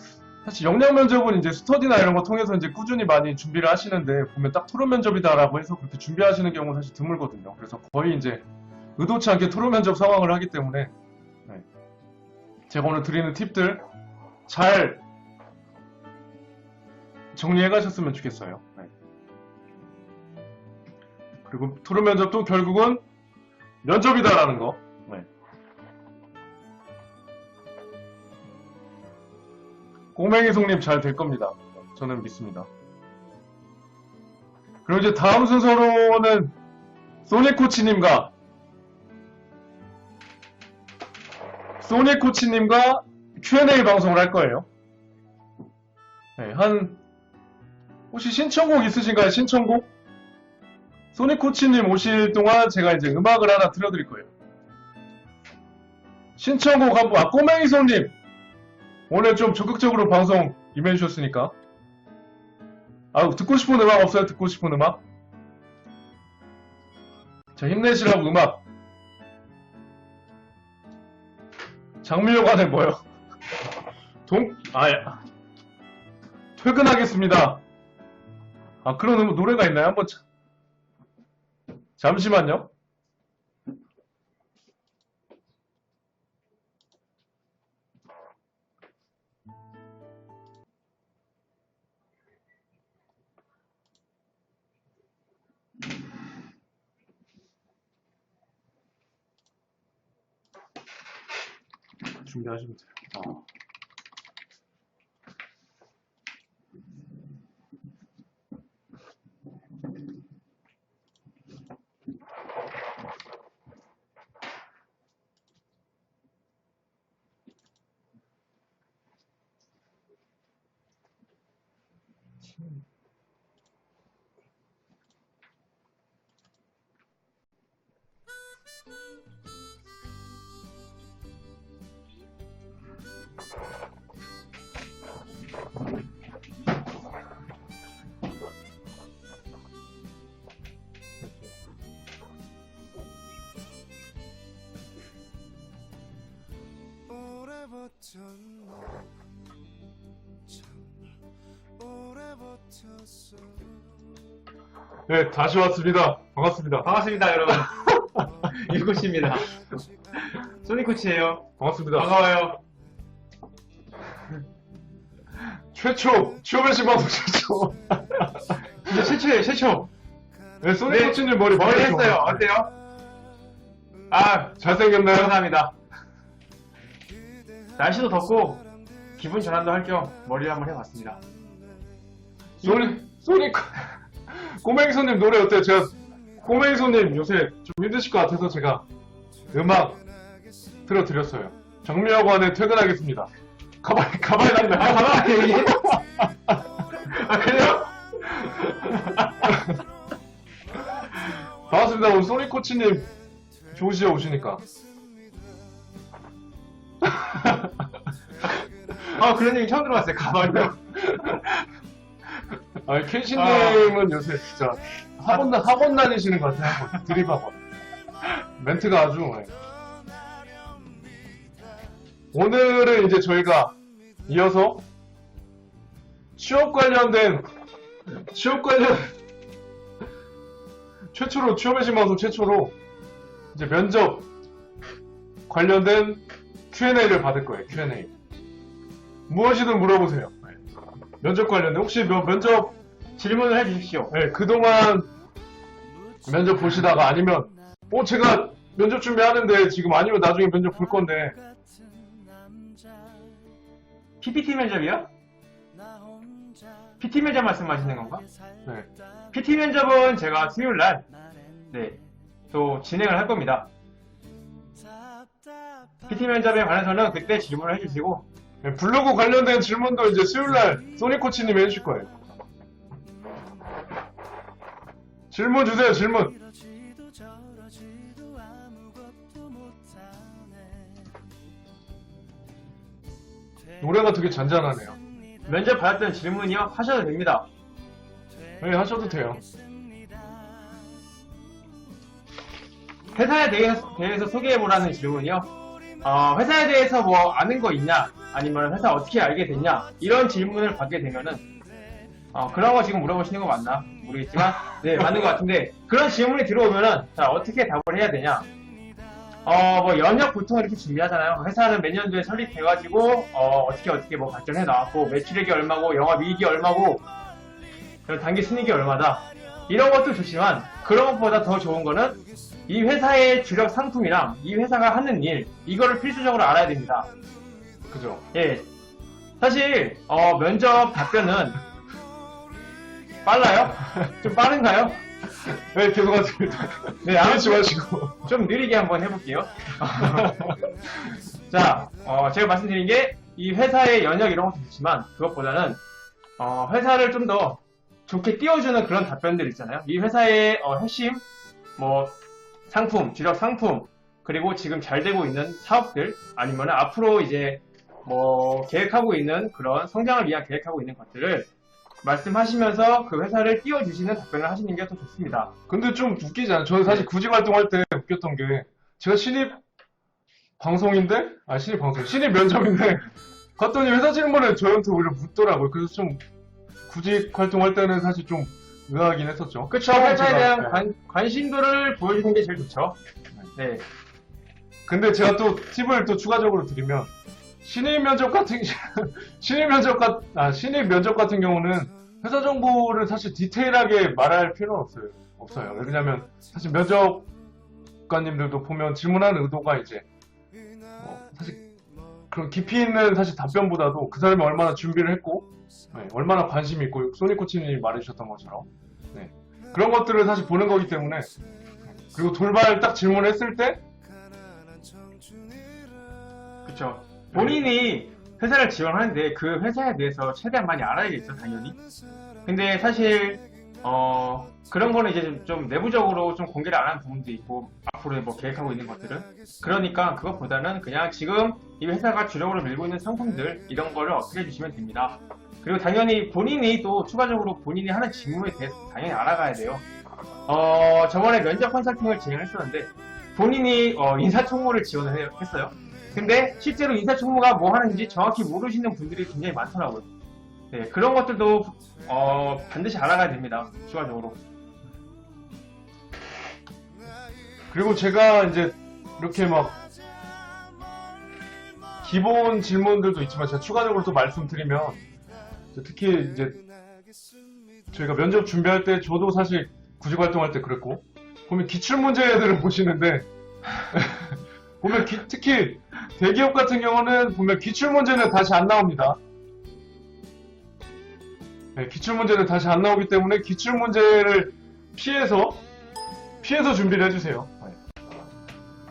사실 역량 면접은 이제 스터디나 이런 거 통해서 이제 꾸준히 많이 준비를 하시는데 보면 딱 토론 면접이다라고 해서 그렇게 준비하시는 경우는 사실 드물거든요. 그래서 거의 이제 의도치 않게 토론 면접 상황을 하기 때문에 네, 제가 오늘 드리는 팁들 잘 정리해 가셨으면 좋겠어요. 네. 그리고 토론 면접도 결국은 면접이다라는 거. 네. 꼬맹이 송님 잘 될 겁니다. 저는 믿습니다. 그리고 이제 다음 순서로는 소니코치님과 Q&A 방송을 할 거예요. 네, 혹시 신청곡 있으신가요? 신청곡? 소니코치님 오실 동안 제가 이제 음악을 하나 틀어드릴 거예요. 신청곡 한번, 꼬맹이 손님! 오늘 좀 적극적으로 방송 임해주셨으니까. 듣고 싶은 음악 없어요? 듣고 싶은 음악? 자, 힘내시라고 음악. 장미여관에 뭐요? 퇴근하겠습니다. 그런 노래가 있나요? 한번 잠시만요. 준비하시면 돼요. 네, 다시 왔습니다. 반갑습니다. 반갑습니다, 여러분. 유코치입니다. 소니코치예요. 반갑습니다. 반가워요. 취업의 방송 최초. 진짜 최초예요, 최초. 네, 소니코치님 머리 했어요. 어때요? 잘생겼나요? 감사합니다. 날씨도 덥고 기분 전환도 할 겸 머리를 한번 해봤습니다. 꼬맹이 손님 노래 어때요? 제가 꼬맹이 손님 요새 좀 힘드실 것 같아서 제가 음악 틀어드렸어요. 장미여관에 퇴근하겠습니다. 가봐야 한다. 가봐, 여기. 그래요? 반갑습니다. 오늘 소니코치님 좋으시죠, 오시니까. 그런 얘기 처음 들어봤어요. 가봐요. 켄시님은 요새 진짜 학원 다니시는 것 같아요. 드립학원. 멘트가 아주. 오늘은 이제 저희가 이어서 취업 관련 최초로 취업의 신방송 최초로 이제 면접 관련된 Q&A를 받을 거예요. Q&A. 무엇이든 물어보세요. 면접 관련된 혹시 면접 질문을 해주십시오. 네, 그동안 면접 보시다가 아니면 제가 면접 준비하는데 지금 아니면 나중에 면접 볼 건데 PPT 면접이요? PT 면접 말씀하시는 건가? 네. PT 면접은 제가 수요일날 또 진행을 할 겁니다. PT 면접에 관해서는 그때 질문을 해주시고 네, 블로그 관련된 질문도 이제 수요일날 소니코치님이 해주실 거예요. 질문 주세요, 질문. 노래가 되게 잔잔하네요. 면접 받았던 질문이요? 하셔도 됩니다. 네, 하셔도 돼요. 회사에 대해서 소개해보라는 질문이요? 회사에 대해서 뭐 아는 거 있냐? 아니면 회사 어떻게 알게 됐냐? 이런 질문을 받게 되면은, 그런 거 지금 물어보시는 거 맞나? 모르겠지만, 네, 맞는 것 같은데, 그런 질문이 들어오면은, 자, 어떻게 답을 해야 되냐? 뭐, 연역 보통 이렇게 준비하잖아요. 회사는 몇 년도에 설립돼가지고, 어떻게 뭐 발전해 나왔고, 매출액이 얼마고, 영업이익이 얼마고, 그리고 단기 순이익이 얼마다. 이런 것도 좋지만, 그런 것보다 더 좋은 거는, 이 회사의 주력 상품이랑 이 회사가 하는 일, 이거를 필수적으로 알아야 됩니다. 그죠? 예. 사실, 면접 답변은 빨라요? 좀 빠른가요? 네, 계속하세요. 네, 하지 마시고. 좀 느리게 한번 해볼게요. 자, 제가 말씀드린 게 이 회사의 연역 이런 것도 좋지만 그것보다는 회사를 좀 더 좋게 띄워주는 그런 답변들 있잖아요. 이 회사의 핵심, 뭐 상품, 주력 상품, 그리고 지금 잘 되고 있는 사업들, 아니면 앞으로 이제 뭐 계획하고 있는 그런 성장을 위한 계획하고 있는 것들을 말씀하시면서 그 회사를 띄워주시는 답변을 하시는 게 더 좋습니다. 근데 좀 웃기지 않아요? 저는 사실 구직 활동할 때 웃겼던 게, 제가 신입 방송인데? 신입 면접인데, 갔더니 회사 질문을 저한테 오히려 묻더라고요. 그래서 좀 구직 활동할 때는 사실 좀 의아하긴 했었죠. 그쵸. 회사에 대한 관심도를 보여주는 게 제일 좋죠. 네. 근데 제가 또 팁을 또 추가적으로 드리면, 신입 면접 같은 경우는 회사 정보를 사실 디테일하게 말할 필요는 없어요. 왜냐면 사실 면접관님들도 보면 질문하는 의도가 이제 사실 그런 깊이 있는 사실 답변보다도 그 사람이 얼마나 준비를 했고, 네, 얼마나 관심이 있고, 소니코치님이 말해주셨던 것처럼, 네, 그런 것들을 사실 보는 거기 때문에, 그리고 돌발 딱 질문했을 때, 그쵸. 본인이 회사를 지원하는데 그 회사에 대해서 최대한 많이 알아야겠죠, 당연히. 근데 사실 그런 거는 이제 좀 내부적으로 좀 공개를 안 하는 부분도 있고, 앞으로 뭐 계획하고 있는 것들은. 그러니까 그것보다는 그냥 지금 이 회사가 주력으로 밀고 있는 상품들, 이런 거를 어떻게 해주시면 됩니다. 그리고 당연히 본인이 또 추가적으로 본인이 하는 직무에 대해서 당연히 알아가야 돼요. 저번에 면접 컨설팅을 진행했었는데 본인이 인사총무를 지원을 했어요. 근데 실제로 인사총무가 뭐 하는지 정확히 모르시는 분들이 굉장히 많더라고요. 네, 그런 것들도 반드시 알아가야 됩니다. 추가적으로. 그리고 제가 이제 이렇게 막 기본 질문들도 있지만 제가 추가적으로 또 말씀드리면, 특히 이제 저희가 면접 준비할 때, 저도 사실 구직 활동할 때 그랬고, 보면 기출문제들을 보시는데 보면 특히 대기업 같은 경우는 보면 기출문제는 다시 안 나옵니다. 네, 기출문제는 다시 안 나오기 때문에 기출문제를 피해서 준비를 해주세요.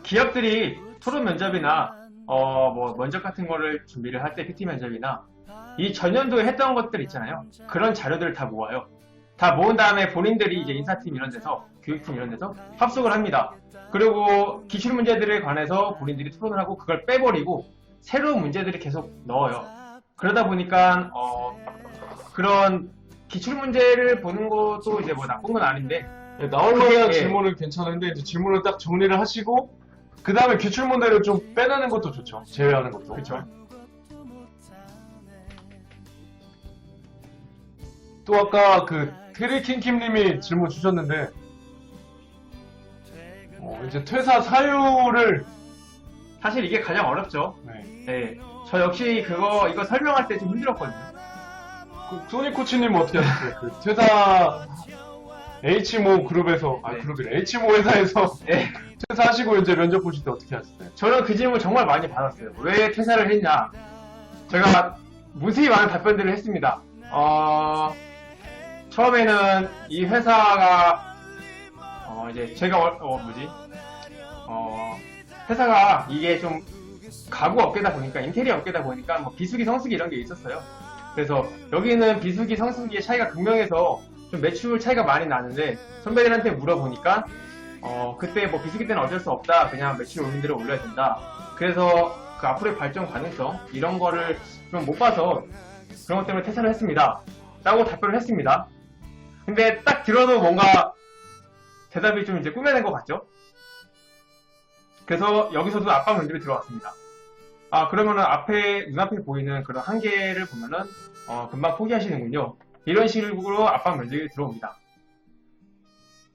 기업들이 토론 면접이나 뭐 면접 같은 거를 준비를 할 때 PT 면접이나 이 전년도에 했던 것들 있잖아요. 그런 자료들을 다 모아요. 다 모은 다음에 본인들이 이제 인사팀 이런 데서, 교육팀 이런 데서 합숙을 합니다. 그리고 기출 문제들에 관해서 본인들이 토론을 하고 그걸 빼버리고 새로운 문제들을 계속 넣어요. 그러다 보니까 그런 기출 문제를 보는 것도 이제 뭐 나쁜 건 아닌데, 네, 나올 만한 예. 질문은 괜찮은데 이제 질문을 딱 정리를 하시고 그 다음에 기출문제를 좀 빼내는 것도 좋죠. 제외하는 것도. 그렇죠. 또 아까 그 테리킹킴님이 질문 주셨는데, 이제 퇴사 사유를, 사실 이게 가장 어렵죠. 네. 네. 저 역시 이거 설명할 때 좀 힘들었거든요. 그 소니코치님은 어떻게 하셨어요? 그 퇴사 H모 그룹에서, 네. 그룹이래. H모 회사에서 네. 퇴사하시고 이제 면접 보실 때 어떻게 하셨어요? 저는 그 질문 정말 많이 받았어요. 왜 퇴사를 했냐? 제가 무수히 많은 답변들을 했습니다. 처음에는 이 회사가 이제 제가 회사가 이게 좀 가구 업계다 보니까, 인테리어 업계다 보니까 뭐 비수기 성수기 이런 게 있었어요. 그래서 여기는 비수기 성수기의 차이가 극명해서 좀 매출 차이가 많이 나는데, 선배들한테 물어보니까 그때 뭐 비수기 때는 어쩔 수 없다, 그냥 매출 올린 대로 올려야 된다. 그래서 그 앞으로의 발전 가능성 이런 거를 좀 못 봐서 그런 것 때문에 퇴사를 했습니다. 라고 답변을 했습니다. 근데 딱 들어도 뭔가 대답이 좀 이제 꾸며낸 것 같죠? 그래서 여기서도 압박 면접이 들어왔습니다. 아, 그러면은 눈앞에 보이는 그런 한계를 보면은, 금방 포기하시는군요. 이런 식으로 압박 면접이 들어옵니다.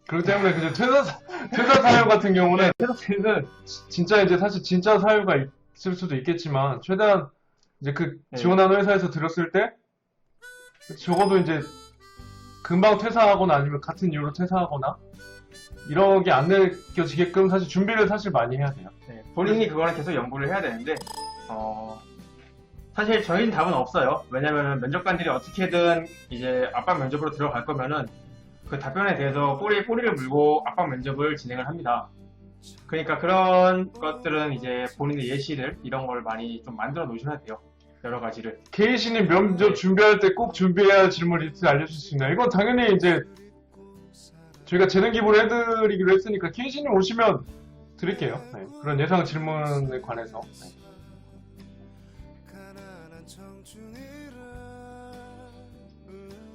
그렇기 때문에 그저 퇴사 사유 같은 경우는 퇴사 사유는 진짜 이제 사실 진짜 사유가 있을 수도 있겠지만 최대한 이제 그 네. 지원하는 회사에서 들었을 때 적어도 이제 금방 퇴사하거나 아니면 같은 이유로 퇴사하거나 이런 게 안 느껴지게끔 사실 준비를 사실 많이 해야 돼요. 네, 본인이 그거는 계속 연구를 해야 되는데, 사실 정해진 답은 없어요. 왜냐면은 면접관들이 어떻게든 이제 압박 면접으로 들어갈 거면은 그 답변에 대해서 꼬리를 물고 압박 면접을 진행을 합니다. 그러니까 그런 것들은 이제 본인의 예시를 이런 걸 많이 좀 만들어 놓으셔야 돼요. 여러 가지를. 케이씨님 면접 준비할 때 꼭 준비해야 할 질문 리스트 알려주실 수 있나요? 이건 당연히 이제 저희가 재능 기부를 해드리기로 했으니까 케이씨님 오시면 드릴게요. 네, 그런 예상 질문에 관해서. 네.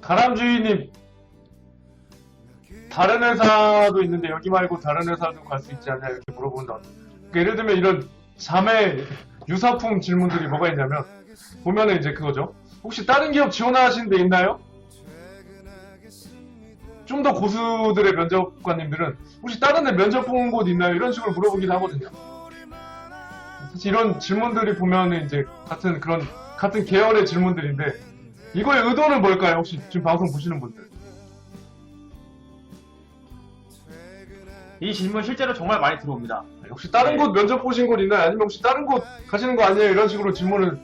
가람주의님 다른 회사도 있는데 여기 말고 다른 회사도 갈 수 있지 않냐 이렇게 물어본다. 그러니까 예를 들면 이런 자매 유사품 질문들이 뭐가 있냐면 보면은 이제 그거죠. 혹시 다른 기업 지원하신 데 있나요? 좀 더 고수들의 면접관님들은 혹시 다른 데 면접 본 곳 있나요? 이런 식으로 물어보기도 하거든요. 사실 이런 질문들이 보면은 이제 같은 계열의 질문들인데 이거의 의도는 뭘까요? 혹시 지금 방송 보시는 분들. 이 질문 실제로 정말 많이 들어옵니다. 혹시 다른 네. 곳 면접 보신 곳 있나요? 아니면 혹시 다른 곳 가시는 거 아니에요? 이런 식으로 질문을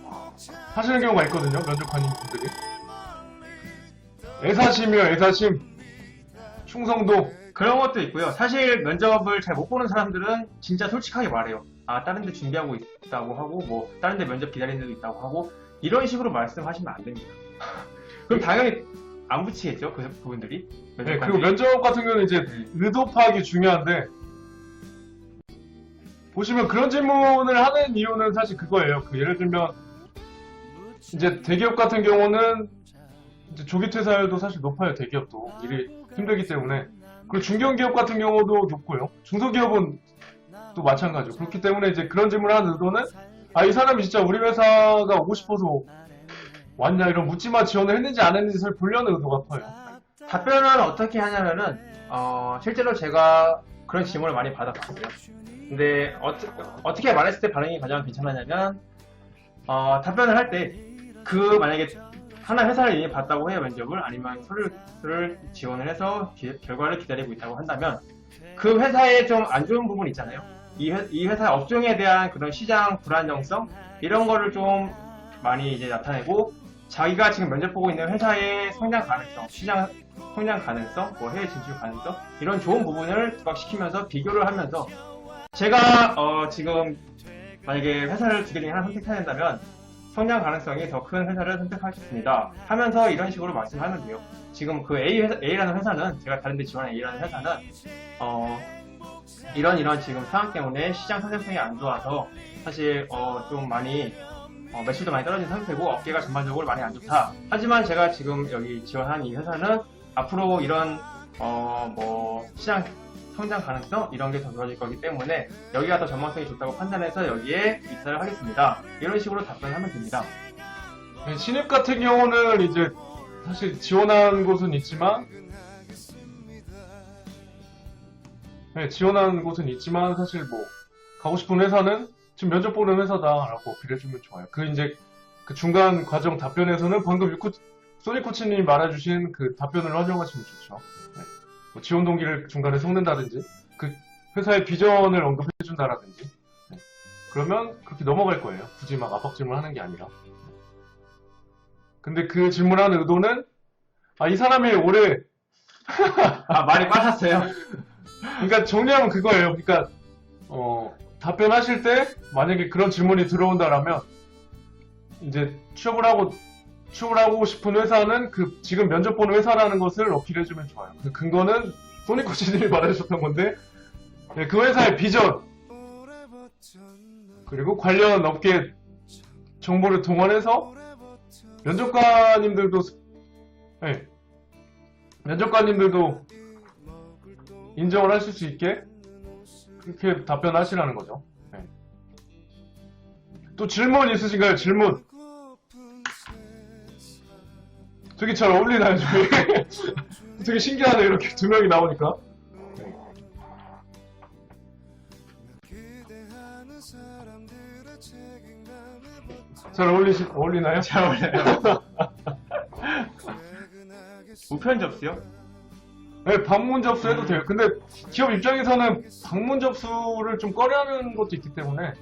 하시는 경우가 있거든요. 면접관님 분들이. 애사심이요, 애사심. 충성도. 그런 것도 있고요. 사실 면접을 잘 못 보는 사람들은 진짜 솔직하게 말해요. 아, 다른 데 준비하고 있다고 하고, 뭐, 다른 데 면접 기다리는 데도 있다고 하고, 이런 식으로 말씀하시면 안 됩니다. 그럼 당연히 안 붙이겠죠? 그분들이. 네, 그리고 면접 같은 경우는 이제 의도 파악이 중요한데, 보시면 그런 질문을 하는 이유는 사실 그거예요. 예를 들면, 이제 대기업 같은 경우는 이제 조기 퇴사율도 사실 높아요. 대기업도. 일이 힘들기 때문에. 그리고 중견기업 같은 경우도 높고요. 중소기업은 또 마찬가지고. 그렇기 때문에 이제 그런 질문을 하는 의도는, 아, 이 사람이 진짜 우리 회사가 오고 싶어서 왔냐, 이런 묻지마 지원을 했는지 안 했는지 잘 보려는 의도가 커요. 답변은 어떻게 하냐면은, 실제로 제가 그런 질문을 많이 받아봤어요. 근데, 어떻게 말했을 때 반응이 가장 괜찮았냐면, 답변을 할 때, 만약에 하나 회사를 이미 봤다고 해요, 면접을. 아니면 서류를 지원을 해서 결과를 기다리고 있다고 한다면, 그 회사에 좀 안 좋은 부분 있잖아요. 이 회사 업종에 대한 그런 시장 불안정성? 이런 거를 좀 많이 이제 나타내고, 자기가 지금 면접 보고 있는 회사의 성장 가능성, 시장 성장 가능성, 뭐 해외 진출 가능성, 이런 좋은 부분을 부각시키면서 비교를 하면서, 제가, 지금, 만약에 회사를 두 개 중에 하나 선택해야 된다면, 성장 가능성이 더 큰 회사를 선택하셨습니다. 하면서 이런 식으로 말씀하면 돼요. 지금 그 A라는 회사는, 제가 다른 데 지원한 A라는 회사는, 이런 지금 상황 때문에 시장 성장성이 안 좋아서, 사실, 좀 많이, 매출도 많이 떨어진 상태고, 업계가 전반적으로 많이 안 좋다. 하지만 제가 지금 여기 지원한 이 회사는, 앞으로 이런, 시장 성장 가능성? 이런 게 더 좋아질 거기 때문에, 여기가 더 전망성이 좋다고 판단해서 여기에 입사를 하겠습니다. 이런 식으로 답변을 하면 됩니다. 네, 신입 같은 경우는 이제 사실 지원한 곳은 있지만, 사실 뭐, 가고 싶은 회사는 지금 면접 보는 회사다라고 어필해주면 좋아요. 이제 그 중간 과정 답변에서는 방금 소니코치님이 말해주신 그 답변을 활용하시면 좋죠. 네. 뭐 지원 동기를 중간에 섞는다든지, 그 회사의 비전을 언급해준다라든지, 네. 그러면 그렇게 넘어갈 거예요. 굳이 막 압박 질문하는 게 아니라. 근데 그 질문하는 의도는, 아, 이 사람이 올해, 많이 빠졌어요. 그러니까 정리하면 그거예요. 그러니까, 답변하실 때, 만약에 그런 질문이 들어온다라면, 이제 취업을 하고 싶은 회사는 지금 면접 보는 회사라는 것을 어필해주면 좋아요. 그 근거는 소니코치님이 말해주셨던 건데, 네, 그 회사의 비전, 그리고 관련 업계 정보를 동원해서 면접관님들도 네, 면접관님들도 인정을 하실 수 있게 그렇게 답변하시라는 거죠. 네. 또 질문 있으신가요? 질문. 되게 잘 어울리나요, 저희? 되게 신기하네, 이렇게 두 명이 나오니까. 네. 잘 어울리나요? 잘 어울려요. 우편 접수요? 네, 방문 접수해도 돼요. 근데 기업 입장에서는 방문 접수를 좀 꺼려하는 것도 있기 때문에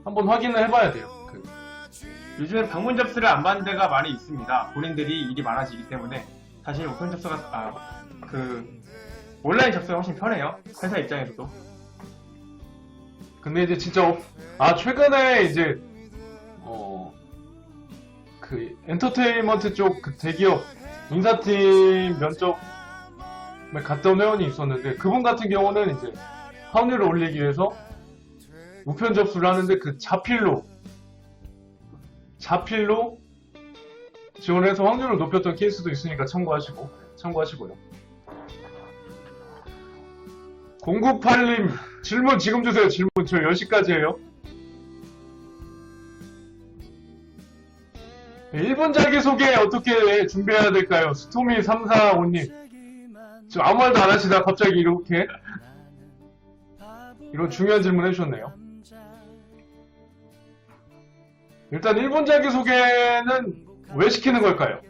한번 확인을 해봐야 돼요. 요즘엔 방문 접수를 안 받는 데가 많이 있습니다. 본인들이 일이 많아지기 때문에 사실 우편 접수가 온라인 접수가 훨씬 편해요. 회사 입장에서도. 근데 이제 진짜 최근에 이제 그 엔터테인먼트 쪽 그 대기업 인사팀 면접에 갔던 회원이 있었는데 그분 같은 경우는 이제 확률을 올리기 위해서 우편 접수를 하는데 그 자필로 지원해서 확률을 높였던 케이스도 있으니까 참고하시고요. 098님 질문 지금 주세요. 질문 저 10시까지예요. 1분 자기소개 어떻게 준비해야 될까요? 스토미345님 지금 아무 말도 안 하시다 갑자기 이렇게 이런 중요한 질문 해주셨네요. 일단 1분 자기소개는 왜 시키는 걸까요?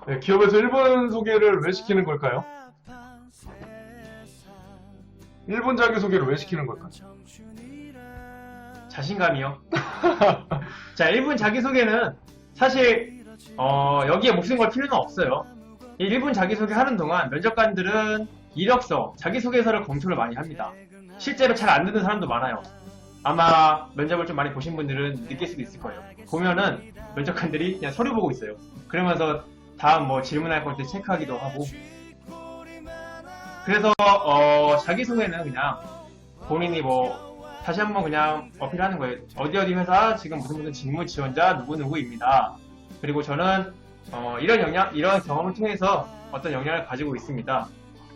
네, 기업에서 1분 소개를 왜 시키는 걸까요? 1분 자기소개를 왜 시키는 걸까요? 자신감이요. 자, 1분 자기소개는 사실 여기에 목숨 걸 필요는 없어요. 이 1분 자기소개 하는 동안 면접관들은 이력서, 자기소개서를 검토를 많이 합니다. 실제로 잘 안 듣는 사람도 많아요. 아마 면접을 좀 많이 보신 분들은 느낄 수도 있을 거예요. 보면은 면접관들이 그냥 서류 보고 있어요. 그러면서 다음 뭐 질문할 걸 때 체크하기도 하고. 그래서 자기소개는 그냥 본인이 뭐 다시 한번 그냥 어필하는 거예요. 어디 회사 지금 무슨 직무 지원자 누구누구입니다. 그리고 저는 이런 경험을 통해서 어떤 역량을 가지고 있습니다.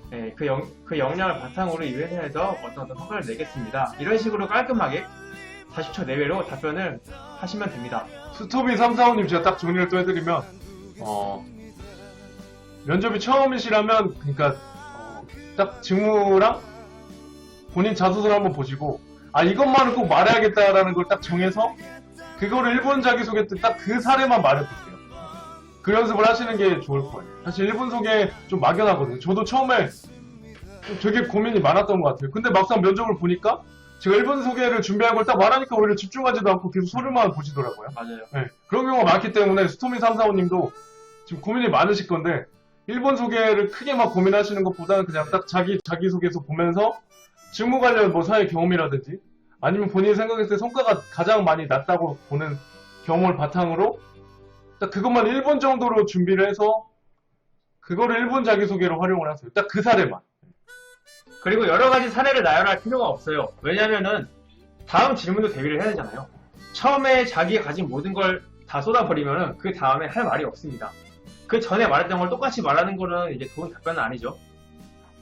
네, 그 역량을 바탕으로 이 회사에서 어떤 성과를 내겠습니다. 이런 식으로 깔끔하게 40초 내외로 답변을 하시면 됩니다. 스토미345님 제가 딱 정리를 또 해드리면 면접이 처음이시라면 그러니까 딱 직무랑 본인 자소서를 한번 보시고 이것만은 꼭 말해야겠다라는 걸 딱 정해서 그거를 1분 자기소개 때 딱 그 사례만 말해보세요. 그 연습을 하시는 게 좋을 거예요. 사실 1분 소개 좀 막연하거든요. 저도 처음에 되게 고민이 많았던 것 같아요. 근데 막상 면접을 보니까 제가 1분 소개를 준비한 걸 딱 말하니까 오히려 집중하지도 않고 계속 서류만 보시더라고요. 맞아요. 네, 그런 경우가 많기 때문에 스토미345님도 지금 고민이 많으실 건데 1분 소개를 크게 막 고민하시는 것보다는 그냥 딱 자기소개서 보면서 직무 관련 뭐 사회 경험이라든지 아니면 본인이 생각했을 때 성과가 가장 많이 낮다고 보는 경험을 바탕으로 딱 그것만 1분 정도로 준비를 해서 그거를 1분 자기소개로 활용을 하세요. 딱 그 사례만. 그리고 여러 가지 사례를 나열할 필요가 없어요. 왜냐면은 다음 질문도 대비를 해야 되잖아요. 처음에 자기가 가진 모든 걸 다 쏟아버리면은 그 다음에 할 말이 없습니다. 그 전에 말했던 걸 똑같이 말하는 거는 이제 좋은 답변은 아니죠.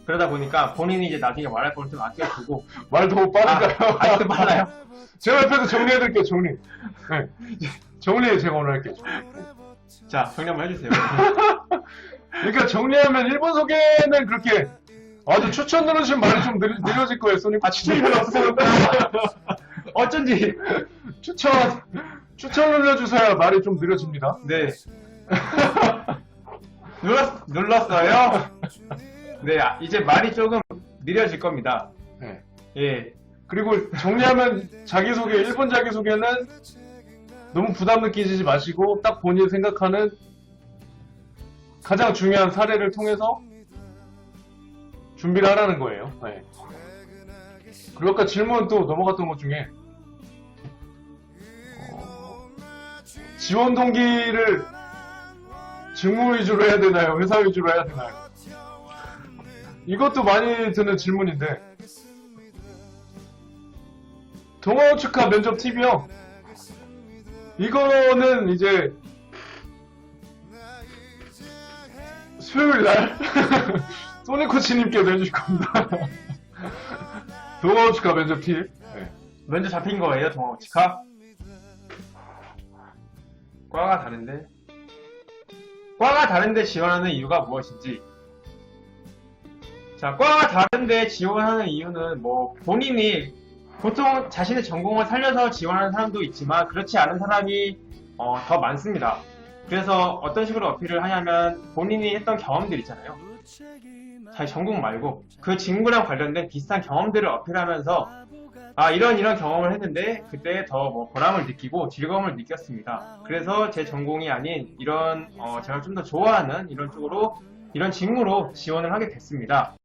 그러다 보니까 본인이 이제 나중에 말할 걸 좀 아껴두고. 말 너무 빠른가요? 아직도 빨라요? 제가 옆에서 정리해드릴게요, 정리. 네. 정리 제가 오늘 할게요. 자, 정리 한번 해주세요. 그러니까 정리하면 1분 소개는 그렇게 아주 추천 누르시면 말이 좀 느려질 거예요, 소니. 추천이 별로 없어요. 어쩐지. 추천 눌러주셔야 말이 좀 느려집니다. 네. 눌렀어요? 네, 이제 말이 조금 느려질 겁니다. 네. 예. 그리고 정리하면 1분 자기소개는 너무 부담 느끼지 마시고 딱 본인이 생각하는 가장 중요한 사례를 통해서 준비를 하라는 거예요. 네. 그리고 아까 질문 또 넘어갔던 것 중에 지원 동기를 직무 위주로 해야 되나요? 회사 위주로 해야 되나요? 이것도 많이 드는 질문인데 동호 축하 면접 팁이요. 이거는 이제 수요일날 소니 코치님께서 해주실 겁니다. 동호 축하 면접 팁. 네. 면접 잡힌 거예요, 동호 축하? 과가 다른데? 과가 다른데 지원하는 이유가 무엇인지. 자, 과가 다른데 지원하는 이유는 뭐 본인이 보통 자신의 전공을 살려서 지원하는 사람도 있지만 그렇지 않은 사람이 더 많습니다. 그래서 어떤 식으로 어필을 하냐면 본인이 했던 경험들 있잖아요. 자기 전공 말고 그 직무랑 관련된 비슷한 경험들을 어필하면서 이런 경험을 했는데 그때 더 뭐 보람을 느끼고 즐거움을 느꼈습니다. 그래서 제 전공이 아닌 이런 제가 좀 더 좋아하는 이런 쪽으로 이런 직무로 지원을 하게 됐습니다.